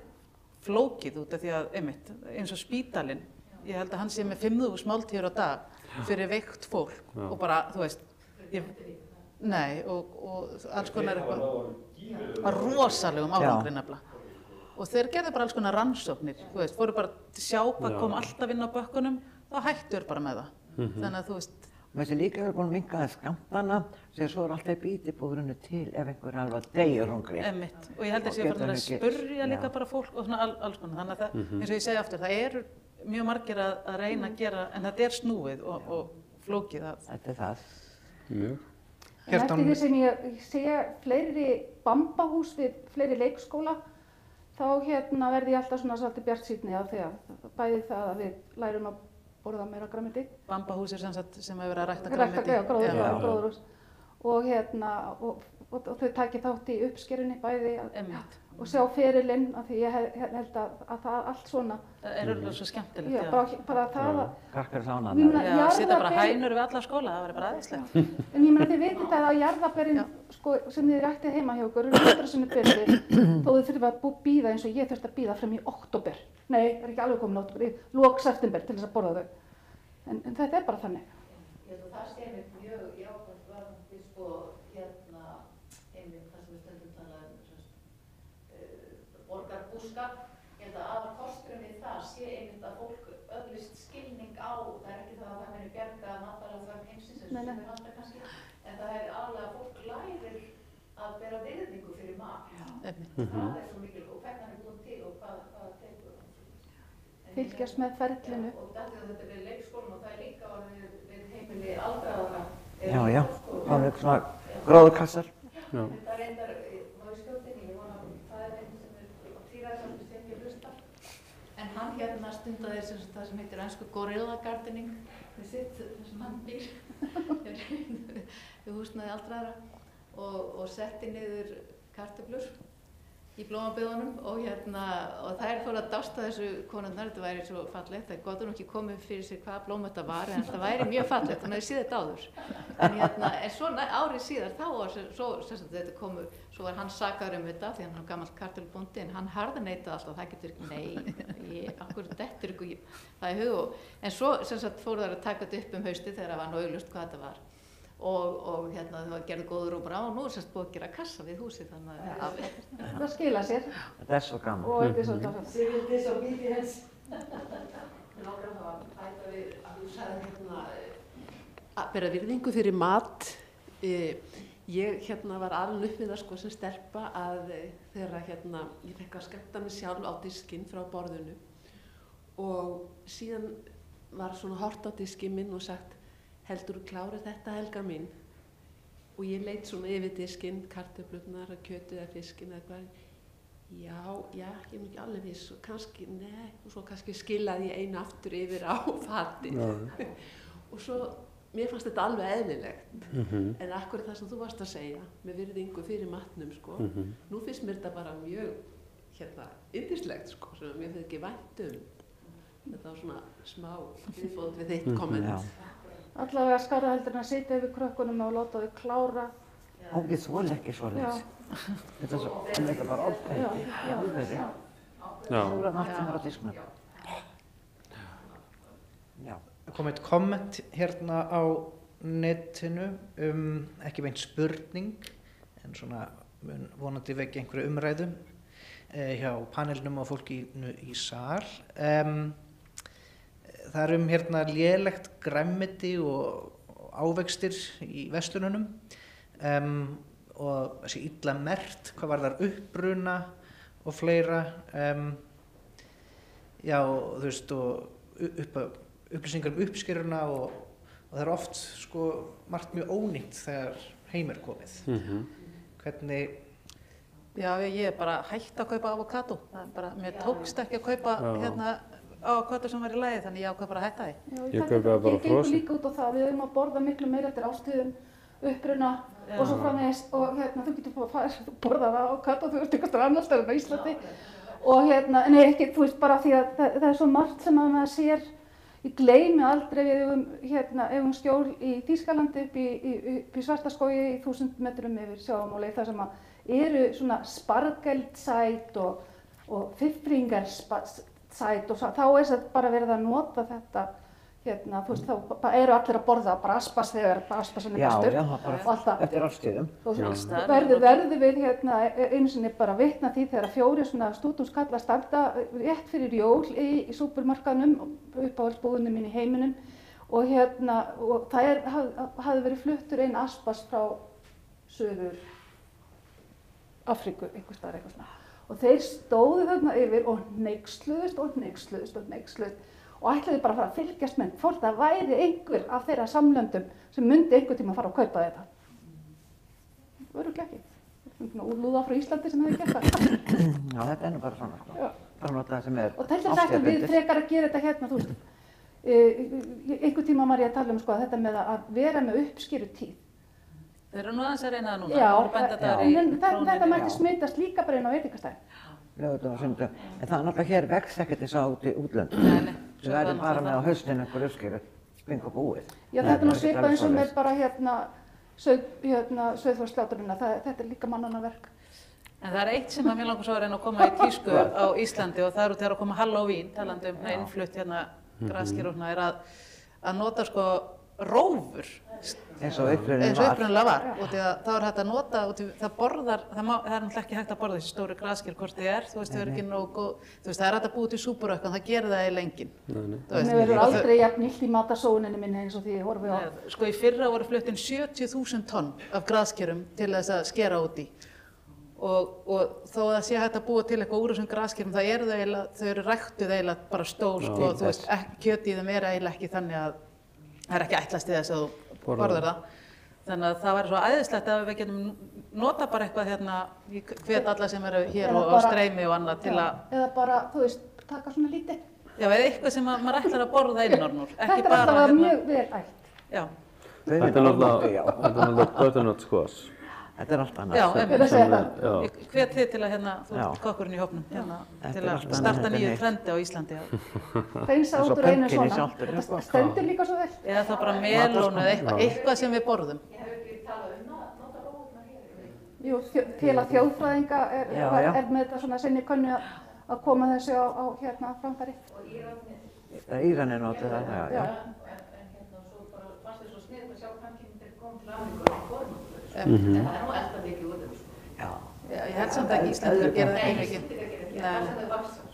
flókið út af því að, einmitt, eins og spítalinn, ég held að hann sé með 5.000 máltíðir á dag fyrir veikt fólk og bara, þú veist, og alls konar eitthvað rosalegum árangri nefnilega. Og þeir gerðu bara alls konar rannsóknir, þú veist, fóru bara til sjá hvað kom alltaf inn á bökkunum, þá hættu bara með það. Þannig að þú veist. Þessi líka hefur búin að minnka skammtana sem svo er alltaf bítibúðurinu til ef einhver alveg deyr hungri. Einmitt. Og ég held að sé að spurja líka bara fólk og svona alls konar. Þannig að það, eins og ég segi aftur, það eru mjög margir að reyna að gera, en þetta er snúið og flókið að. Þetta er það. Mjög. En eftir því sem ég sé fleiri bambahús við fleiri leikskóla, þá verði ég alltaf svona svolítið bjartsýnni af því að bæði það að við lærum að borða meira grænmeti. Bambahús er sem hefur verið að rækta grænmeti. Gróðurhús. Og þau taki þátt í uppskerunni bæði og sjá ferilinn af því ég held að það allt svona. Það er alveg svo skemmtilegt. Já, bara það að. Krakkar sána það. Já, setja bara hænur við alla skóla, það væri bara aðeinslegt. En ég meina þið vitið það að jarðarberin sem þið ræktið heima hjá ykkur, 100 sinnum betri, þó þið þurfum að bíða eins og ég þurfti að bíða fram í október. Nei, það er ekki alveg komin október, í lok september til þess að borða þau. En þetta er bara þannig. Ég held að það sé mjög jákvæmt varðandi einmitt það sem við stundum talað borgarbúskap. Ég held að aðalkosturinn við það sé einmitt að fólk öðlist skilning á, það er ekki það að það muni bjarga matvælaþörf heimsins eins og sem við halda kannski, en það er aðalega að fólk lærir að bera virðingu fyrir mat. Það er svo mikil og hvernig hann er búin til og hvað tekur. Fylgjast með ferlinu. Og þetta er við leikskólum og það er líka orðið við heimili aldraðara. Já, það er svona gróðurkassar. Þetta reyndar, má ég skjótinni, ég vona að það er einn sem er týræðsam sem ekki hlusta. En hann stundaði það sem heitir ensku gorilla gardening, við sitt sem hann býr við húsnæði aldraðara og setti niður kartöflur í blómabyggðunum og þær fóru að dásta þessu konurnar, þetta væri svo fallegt, það gotur nú ekki komið fyrir sér hvaða blóm þetta var en þetta væri mjög fallegt, þannig að ég sé þetta áður. En svo árið síðar þá var svo var hann sakaður þetta því hann var gamall kartöflubóndi en hann harðneitaði alltaf, það getur ekki, nei, okkur dettur ykkur það í hug en svo fóru þær að taka þetta upp haustið þegar það var augljóst hvað þetta var. Og það var gerð góður og búið að gera kassa við húsið þannig að það skila sér. Þetta er svo gaman. Og þetta er svo gaman. Sigurði svo býti hens. Mér langar að hafa bæta við að þú sagði að bera virðingu fyrir mat. Ég var alveg upp við það sem stelpa að þegar ég fekk að skemmta mig sjálf á diskinn frá borðinu og síðan var svona hort á diskinn minn og sagt heldur þú klárið þetta Helga mín? Og ég leit svona yfir diskinn, kartöflurnar, kjötið eða fiskinn eða hvað. Já, ég er nú ekki alveg viss og kannski, nei, og svo kannski skilaði ég einu aftur yfir á fatið. Og svo, mér fannst þetta alveg eðlilegt. En akkur það sem þú varst að segja, með virðingu fyrir matnum, nú finnst mér þetta bara mjög, yndislegt, sem mér finnst ekki vænt Þetta var svona smá viðbót við þitt komment. Allavega skárra heldur en að sitja yfir krökkunum og láta þau klára. Ég þoli ekki svoleiðis. Þetta er bara ofbeldi. Það er allt sem er á disknum. Það kom eitt komment hérna á netinu ekki beint spurning en svona vonandi vekja einhverju umræðu hjá panelnum og fólkinu í sal. Það er hérna lélegt grænmeti og ávextir í verslununum og þessi illa merkt hvað varðar uppruna og fleira. Já, þú veist, og upplýsingar uppskeruna og það er oft sko margt mjög ónýtt þegar heim er komið. Hvernig? Já, ég er bara hætt að kaupa avokado. Mér tókst ekki að kaupa hérna avokado sem var í lagi, þannig ég ákvað bara að hætta því. Ég kaupi það bara Ég gengur líka út á það, við höfum að borða miklu meira eftir ástíðum, uppruna og svo framvegis og hérna þú getur borðað avokado, þú ert eitthvað annars staðar en á Íslandi og hérna, nei ekki, þú veist bara því að það er svo margt sem að maður sér. Ég gleymi aldrei við eigum skjól í Þýskalandi upp í Svartaskógi í 1000 metrum yfir sjávarmáli þar sem eru svona spargeldsæt og fiffringarsæt og þá er það bara verið að nota þetta þú veist þá eru allir að borða bara aspas þegar aspasan er bestur og alltaf eftir ástíðum. Verðum við einu sinni bara vitna því þegar 4 svona stúdentskalla standa rétt fyrir jól í súpermarkaðnum uppáhaldsbúðunum mín í heiminum og og það hafði verið fluttur einn aspas frá Suður Afríku einhvers staðar eitthvað svona og þeir stóðu þarna yfir og hneykslaðust og ætlaði bara að fara að fylgjast með hvort það væri einhver af þeirra samlöndum sem myndi einhvern tíma að fara að kaupa þetta. Örugglega ekki. Úr lúða frá Íslandi sem hefði gert það. Já, þetta er nú bara svona sko. Bara nota það sem er og þetta við frekar að gera þetta hérna, þú veist. Einhvern tíma var ég að tala sko, þetta með að vera með uppskýru tíð. Þeir eru nú aðeins að reyna það núna. En þetta mætti smitast líka bara inn á veitingastæði. En það er náttúrulega hér vex ekkert þess að út í útlönd. Við verðum bara með á haustinu einhver uppskýru, spring og búið. Já, þetta er nú svipað eins og með bara sauðfjárslátrunina, þetta er líka mannanna verk. En það er eitt sem að mér langar svo að reyna að koma í tísku á Íslandi og það eru þegar að koma Halloween, talandi innflutt grasker og er að nota sko rófur eins og upprunalega var og þá er hægt að nota það er náttúrulega ekki hægt að borða þessi stóru grasker hvort þið er, þú veist, þau eru ekki nógu góð, þú veist, það er hægt að búa til súpurökk en það gerir það í lengin. Mér verður aldrei jafn illt í matasóuninni minni eins og því ég horfi á. Sko í fyrra voru flutt inn 70.000 tonn af graskerum til þess að skera út í og þó að það sé hægt að búa til eitthvað úr þessum graskerum það eru þau eru ræktuð eiginlega bara stór sko, þú veist, kjötið í þeim er eiginlega ekki þannig að það er ekki ætlast til þess að þú borðar það. Þannig að það væri svo æðislegt að við getum nota bara eitthvað hérna, hvet alla sem eru hér og á streymi og annað til að... Eða bara, þú veist, taka svona lítið. Já, eða eitthvað sem maður ætlar að borða innanúr. Þetta er alltaf mjög vel ætt. Já. Þetta er náttúrulega butternut squash. Þetta er allt annað. Já, ég hvet þið til að þú ert kokkurinn í hópnum, til að starta nýju trendi á Íslandi. Hreinsa út úr einu svona. Þetta stendur líka svo vel. Eða þá bara melónu eða eitthvað sem við borðum. Ég hef ekki talað um nota rófurnar hér. Jú, til að þjóðfræðinga er með þetta svona sinni könnu að koma þessu á framfæri. Og Íranir. Íranir notið það, já. En svo bara fannst þið svo sniðugt að sjá hvað kemur kom til Afríku og borðum. En það er nú eldan ekki úr þeim. Já, ég held samt ekki Íslandingar gera það mikið.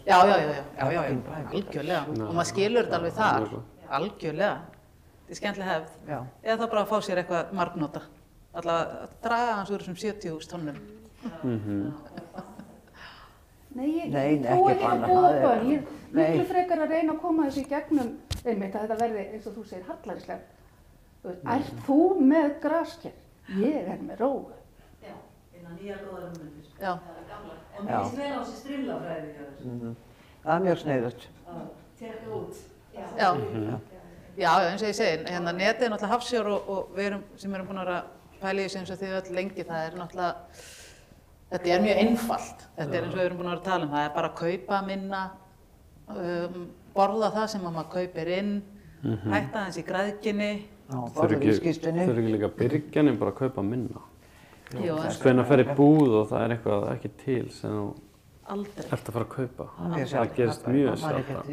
Já, algjörlega. Og maður skilur þetta alveg þar, algjörlega. Þetta er skemmtileg hefð. Eða þá bara að fá sér eitthvað margnóta. Allavega að draga hans úr þessum 70.000 tonnum. Nei, ég trúi ekki að búa bönn. Ég er miklu frekar að reyna að koma þessu í gegnum einmitt að þetta verði, eins og þú segir, hallærislegt. Ert þú með grasker? Ég er með rófu. Já, innan nýja góðar hugmyndir. Já. Og mér finnst vel á þessi strimlafræði hjá þessu. Það er mjög sneiðugt. Tekka út. Já, eins og ég segi, netið er náttúrulega hafsjór og við sem erum búin að pæla í þessu eins og þið öll lengi, það er náttúrulega, þetta er mjög einfalt. Þetta er eins og við erum búin að tala um, það er bara að kaupa minna, borða það sem maður kaupir inn, hætta aðeins í græðginni. Borða í skýrstunni. Þau eru ekki líka byrgjaninn bara að kaupa minna. Jú, Hvenær fer í búð og það er eitthvað ekki til sem þú aldrei ert að fara að kaupa. Það gerist mjög sjaldan.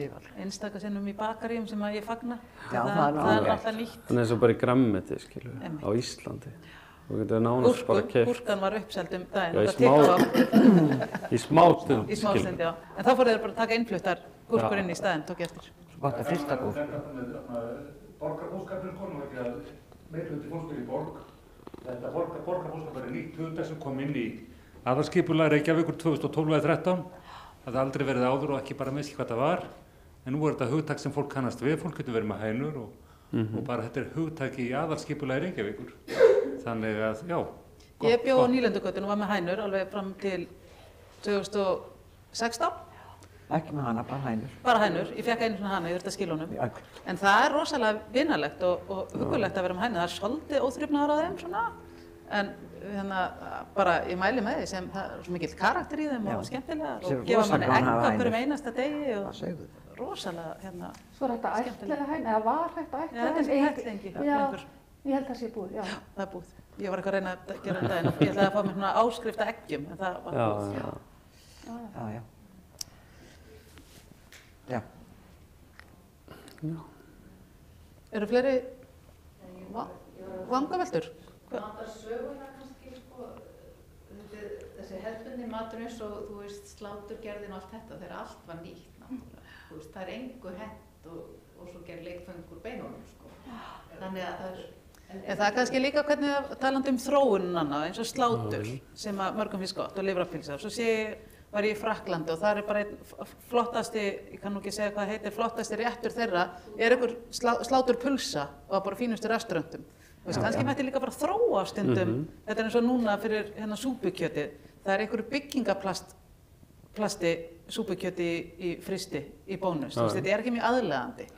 Einstaka sinnum í bakaríum sem að ég fagna. Já, það er alltaf nýtt. Þannig eins og bara í grammeti, skilur, á Íslandi. Þú getur nánast bara keypt. Gúrkan var uppseld daginn. Já, í smástund, í smástund, já. En þá fóru þeir bara að taka innfluttar gúrkur inn í staðinn, tók ég eftir. Gott að fyrsta gúrk. Borgarbúskapurinn kom ekki að meirhluti fólk í borg. Þetta borgarbúskapur er nýtt hugtak sem kom inn í aðalskipulag Reykjavíkur 2012-13. Það hafði aldrei verið áður og ekki bara með hvað það var. En nú er þetta hugtak sem fólk kannast við, fólk getur verið með hænur og bara þetta er hugtak í aðalskipulag Reykjavíkur. Þannig að, já. Ég bjó á Nýlendugötunni og var með hænur alveg fram til 2016. Ekki með hana, bara hænur. Bara hænur, ég fekk einu svona hana, ég þurfti að skila honum. En það er rosalega vinalegt og hugulegt að vera með hænur. Það er svolítið óþrifnaður á þeim svona. En bara ég mæli með því sem það er svo mikill karakter í þeim og skemmtilegar og gefa manni egg á hverjum einasta degi og rosalega Svo er þetta ættlega hæn, eða var þetta ættlega hæn? Þetta er ættlengi. Já, ég held að það sé búið, já. Það er búið. Ég var eitthvað að reyna að gera þetta en ég ætlaði að fá mér svona áskrift af eggjum en það var búið. Já. Eru fleiri vangaveltur? Matar söguna kannski, sko, þessi hefðbundni matur eins og, þú veist, sláturgerðin og allt þetta, þegar allt var nýtt, náttúrulega. Þú veist, það er engu hent og svo gerð leikfengur beinunum, sko. Þannig að það er... En það er kannski líka hvernig talandi þróunina eins og slátur sem að mörgum finnst gott og lifrarpylsa. Svo var ég í Frakklandi og það er bara einn flottasti, ég kann nú ekki segja hvað heitir, flottasti réttur þeirra, er einhver sláturpulsa og bara fínustu restauröntum. Kannski mætti líka bara þróa stundum, þetta er eins og núna fyrir súpukjötið, það er einhverju byggingaplasti súpukjöti í frysti í Bónus, þetta er ekki mjög aðlaðandi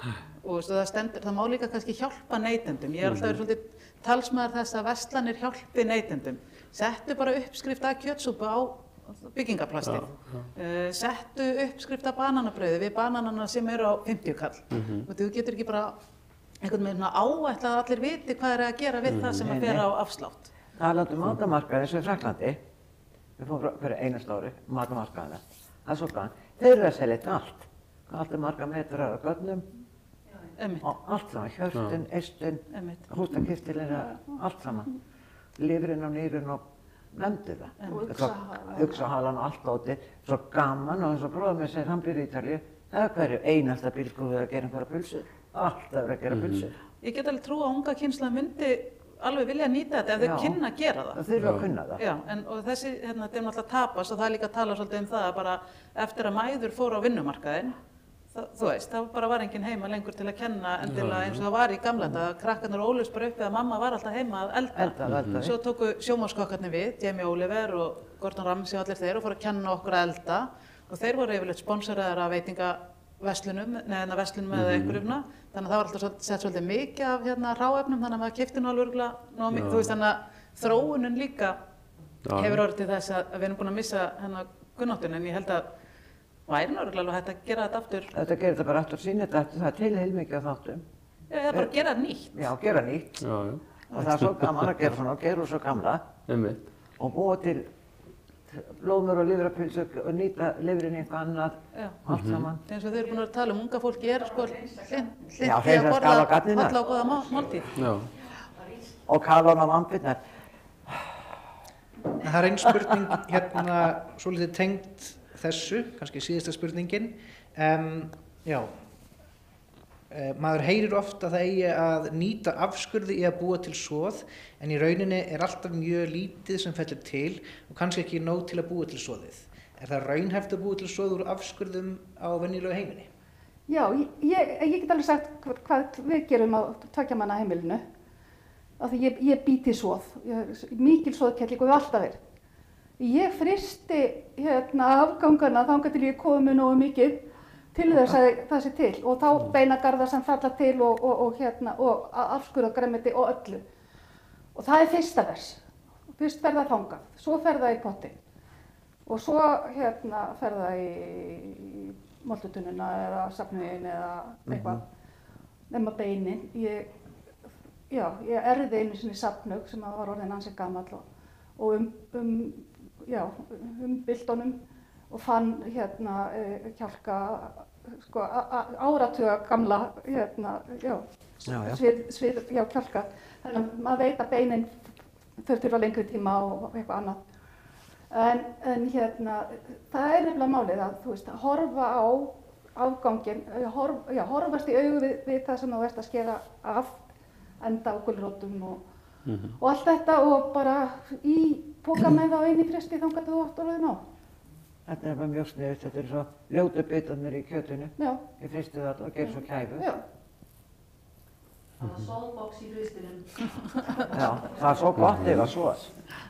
og það má líka kannski hjálpa neytendum, ég er alltaf verið svolítið talsmaður þess að verslanir hjálpi neytendum, settu bara uppskrift af kjötsúpu á byggingaplasti, settu uppskrift af bananabrauði við bananana sem eru á 50 kall og þú getur ekki bara einhvern veginn áætlað að allir viti hvað er að gera við það sem að fer á afslátt. Talandi um matamarkaði eins og í Frakklandi, við fórum fyrir einast ári, matamarkaðina, það er svo grann, þeir eru að selja þetta allt. Allt er marga metrar af gönnum og allt saman, hjörtun, eistun, hústakistilinn, allt saman. Lifrin og nýrun og nefndu það. Uxahalan og allt átti, svo gaman og eins og bróðum við segir, hann býr í Ítalíu, það er hverju einasta bílskrúfið að gera einhverja pulsu. Alltaf er að gera pulsu. Ég get alveg trú að unga kynslóð myndi alveg vilja nýta þetta ef þau kynna að gera það. Það þurfa að kunna það. Já, og þessi, þetta er náttúrulega tapast og það er líka að tala svolítið um það að bara eftir að mæður fóru á vinnumarkaðinn, þú veist, það bara var enginn heima lengur til að kenna endilega eins og það var í gamla þetta, krakkarnir ólust bara upp eða mamma var alltaf heima að elda. Svo tóku sjónvarpskokkarnir við, Jamie Oliver og Gordon Ramsay og allir þeir og fóru að kenna okkur að elda og þeir voru yfirleitt sponsoraðar af verslunum eða einhverjum, þannig að það var alltaf sett svolítið mikið af hráefnum, þannig að maður keypti nú alveg örugglega mikið, þú veist, þannig að þróunin líka hefur orðið til þess að við erum búin að missa kunnáttuna, en ég held að væri nú örugglega alveg hægt að gera þetta aftur. Þetta gerir þetta bara aftur sín, það er til heilmikið af þáttum. Já, það er bara að gera nýtt. Já, gera nýtt. Og það er svo gaman að gera svona og gera úr svo gamla. Og búa til blóðmör og lifrarpylsu og nýta lifrin í eitthvað annað, allt saman. Eins og þau eru búin að tala unga fólki sko hlynnti að borða holla og góða máltíð. Og kalon á vampirnar. Það er einn spurning svolítið tengt þessu, kannski síðasta spurningin. Maður heyrir oft að það eigi að nýta afskurði í að búa til soð, en í rauninni er alltaf mjög lítið sem fellur til og kannski ekki nóg til að búa til soðið. Er það raunhæft að búa til soð úr afskurðum á venjulegu heiminni? Já, ég get alveg sagt hvað við gerum á tveggja manna heimilinu. Af því ég bý til soð, mikil soðkelling og við alltaf verið. Ég frysti afgangana þangað til ég komi nógu mikið til þess að það sé til og þá beinagarðar sem falla til og afskurðargrænmeti og öllu. Og það er fyrsta vers. Fyrst fer það þangað, svo fer það í pottinn og svo fer það í moltutunnuna eða safnveginn eða eitthvað, nema beinin. Ég erði einu sinni safnhaug sem var orðinn ansi gamall og byltunum og fann kjálka, sko, áratuga gamla, kjálka. Þannig að maður veit að beinin þau þurfa lengri tíma og eitthvað annað. En það er nefnilega málið að, þú veist, horfa á afganginn, horfast í augu við það sem þú ert að skera af, enda á gulrótum og allt þetta og bara í poka með það og inn í fristi þangað þú átt orðið ná. Þetta er bara mjög sniðugt, þetta eru svo ljótu bitarnir í kjötinu. Já. Ég fristi það og gerir svo kæfu. Já. Það var soðbox í fristinum. Já, það er svo gott ef að soð.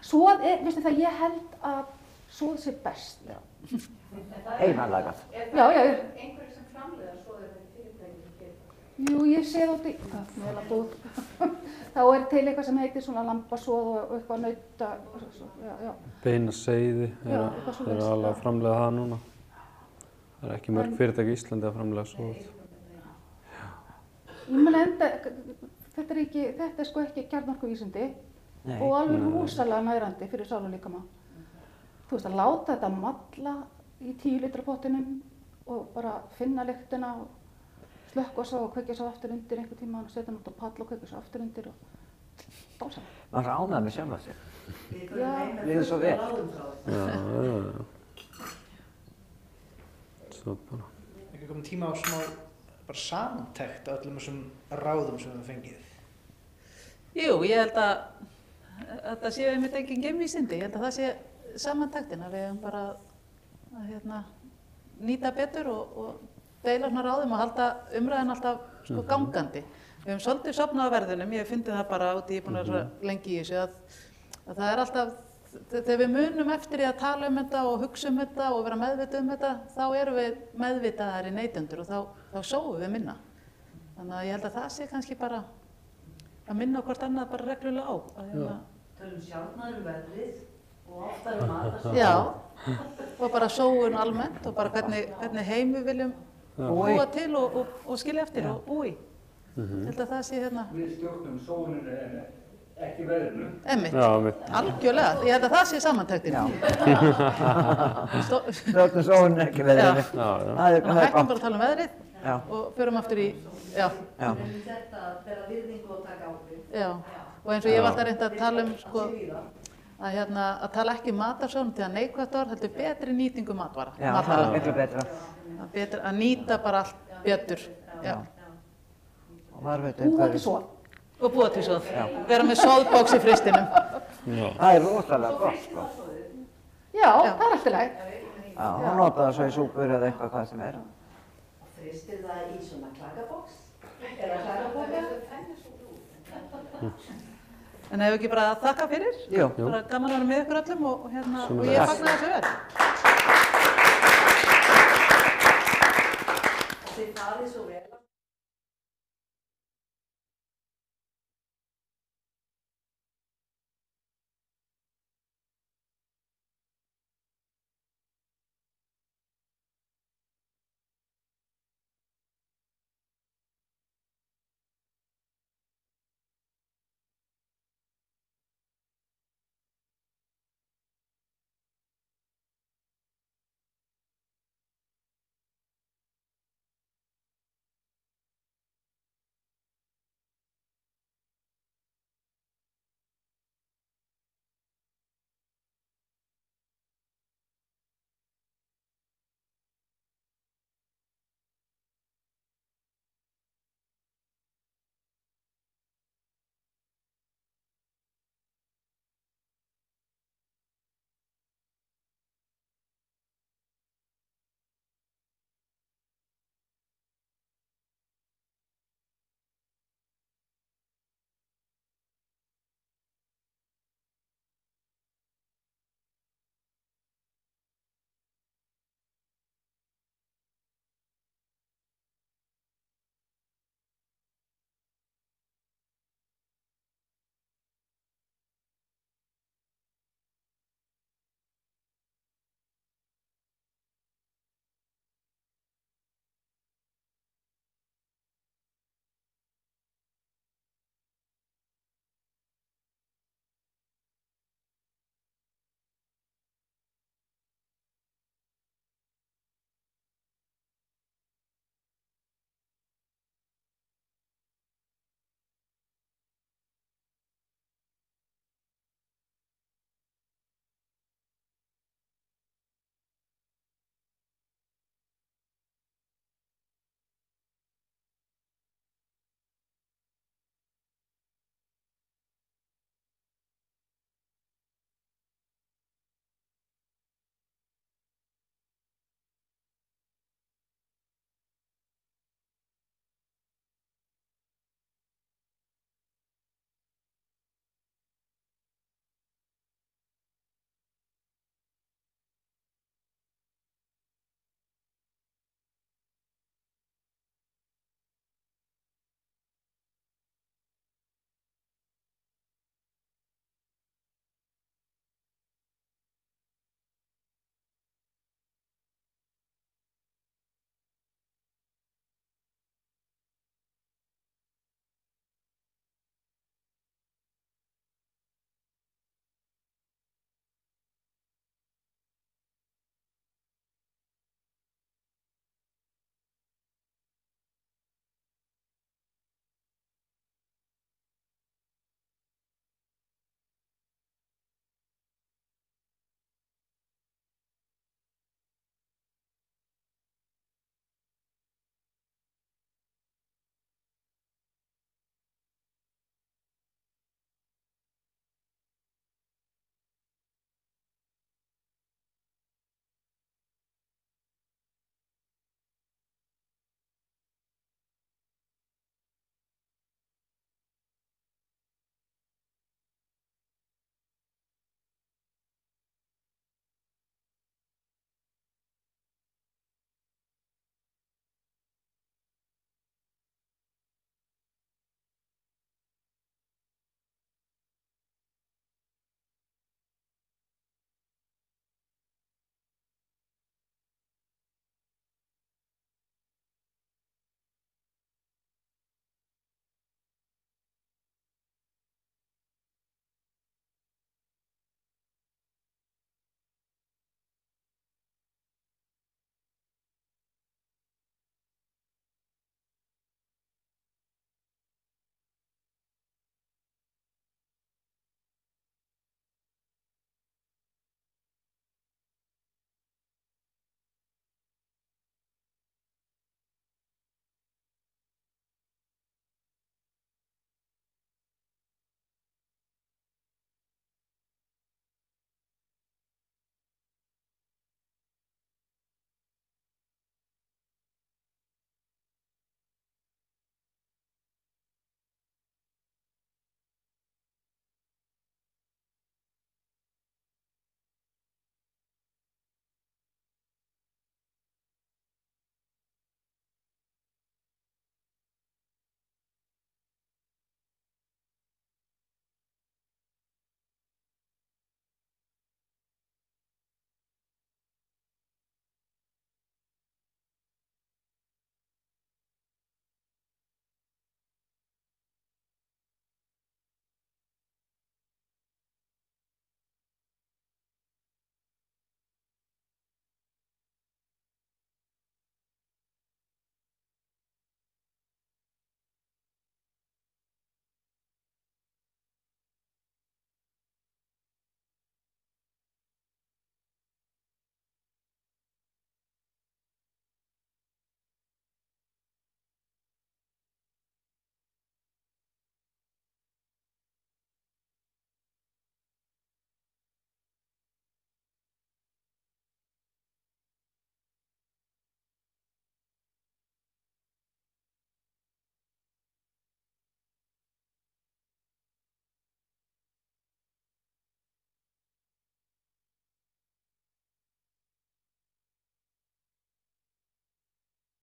Soð veistu það, ég held að soð sé best. Já. Einanlagað. Já. Einhverjir sem framleiða soð er þetta fyrirtæki sem gerir það? Jú, ég sé það út í, þá er til eitthvað sem heitir svona lambasoð og eitthvað nauta, Beina seiði er alveg að framleiða það núna. Það er ekki mörg fyrirtæki í Íslandi að framleiða soð. Ég meina enda, þetta er sko ekki kjarnorkuvísindi og alveg rosalega nærandi fyrir sál og líkama. Þú veist, að láta þetta malla í 10 litra pottinum og bara finna lyktina og slökkva svo og kveikja svo aftur undir einhver tíma og setja hann út á pall og kveikja svo aftur undir og dása. Maður ánægði með sjálfa sig. Líður svo vel. Svo bara. Ekki komin tíma á smá bara samantekt á öllum þessum ráðum sem við höfum fengið? Jú, ég held að þetta séu einmitt engin geimvísindi. Ég held að það sé samantektin að við höfum bara að nýta betur og deila svona ráðum og halda umræðin alltaf sko gangandi. Við höfum svolítið sofnað á verðunum, ég hef fundið það bara út í, ég er búin að vera lengi í þessu, að það er alltaf, þegar við munum eftir í að tala um þetta og hugsa um þetta og vera meðvitað um þetta, þá erum við meðvitaðari neytendur og þá sóum við minna. Þannig að ég held að það sé kannski bara að minna hvort annað bara reglulega á. Tölum sjálfnar verðið og oftar matar. Já, og bara sóun almennt og bara hvernig heim við viljum búa til og skilja eftir og búi. Ég held að það sé Við stjórnum sóuninu en ekki verðinu. Einmitt, algjörlega. Ég held að það sé samantektin. Stjórnum sóuninu ekki verðinu. Þannig að hættum bara að tala um veðrið og förum aftur í, Þetta að bera virðingu og taka ábyrgð. Já, og eins og ég hef alltaf reynt að tala um, sko, að tala ekki um matarsóun til að neikvætt orð, heldur betri nýtingu matvara. Já, það er miklu betra. Að nýta bara allt betur. Já. Búa til soð. Og búa til soð. Vera með soðbox í fristinum. Það er rosalega gott, sko. Já, það er alltaf leið. Já, hún nota það svo í súpur eða eitthvað hvað sem er. Fristir það í svona klakabox? Eða klakaboka? En hefur ekki bara að þakka fyrir? Jú. Bara gaman að vera með ykkur öllum og ég fagna þessu vel. Þið farið svo vel.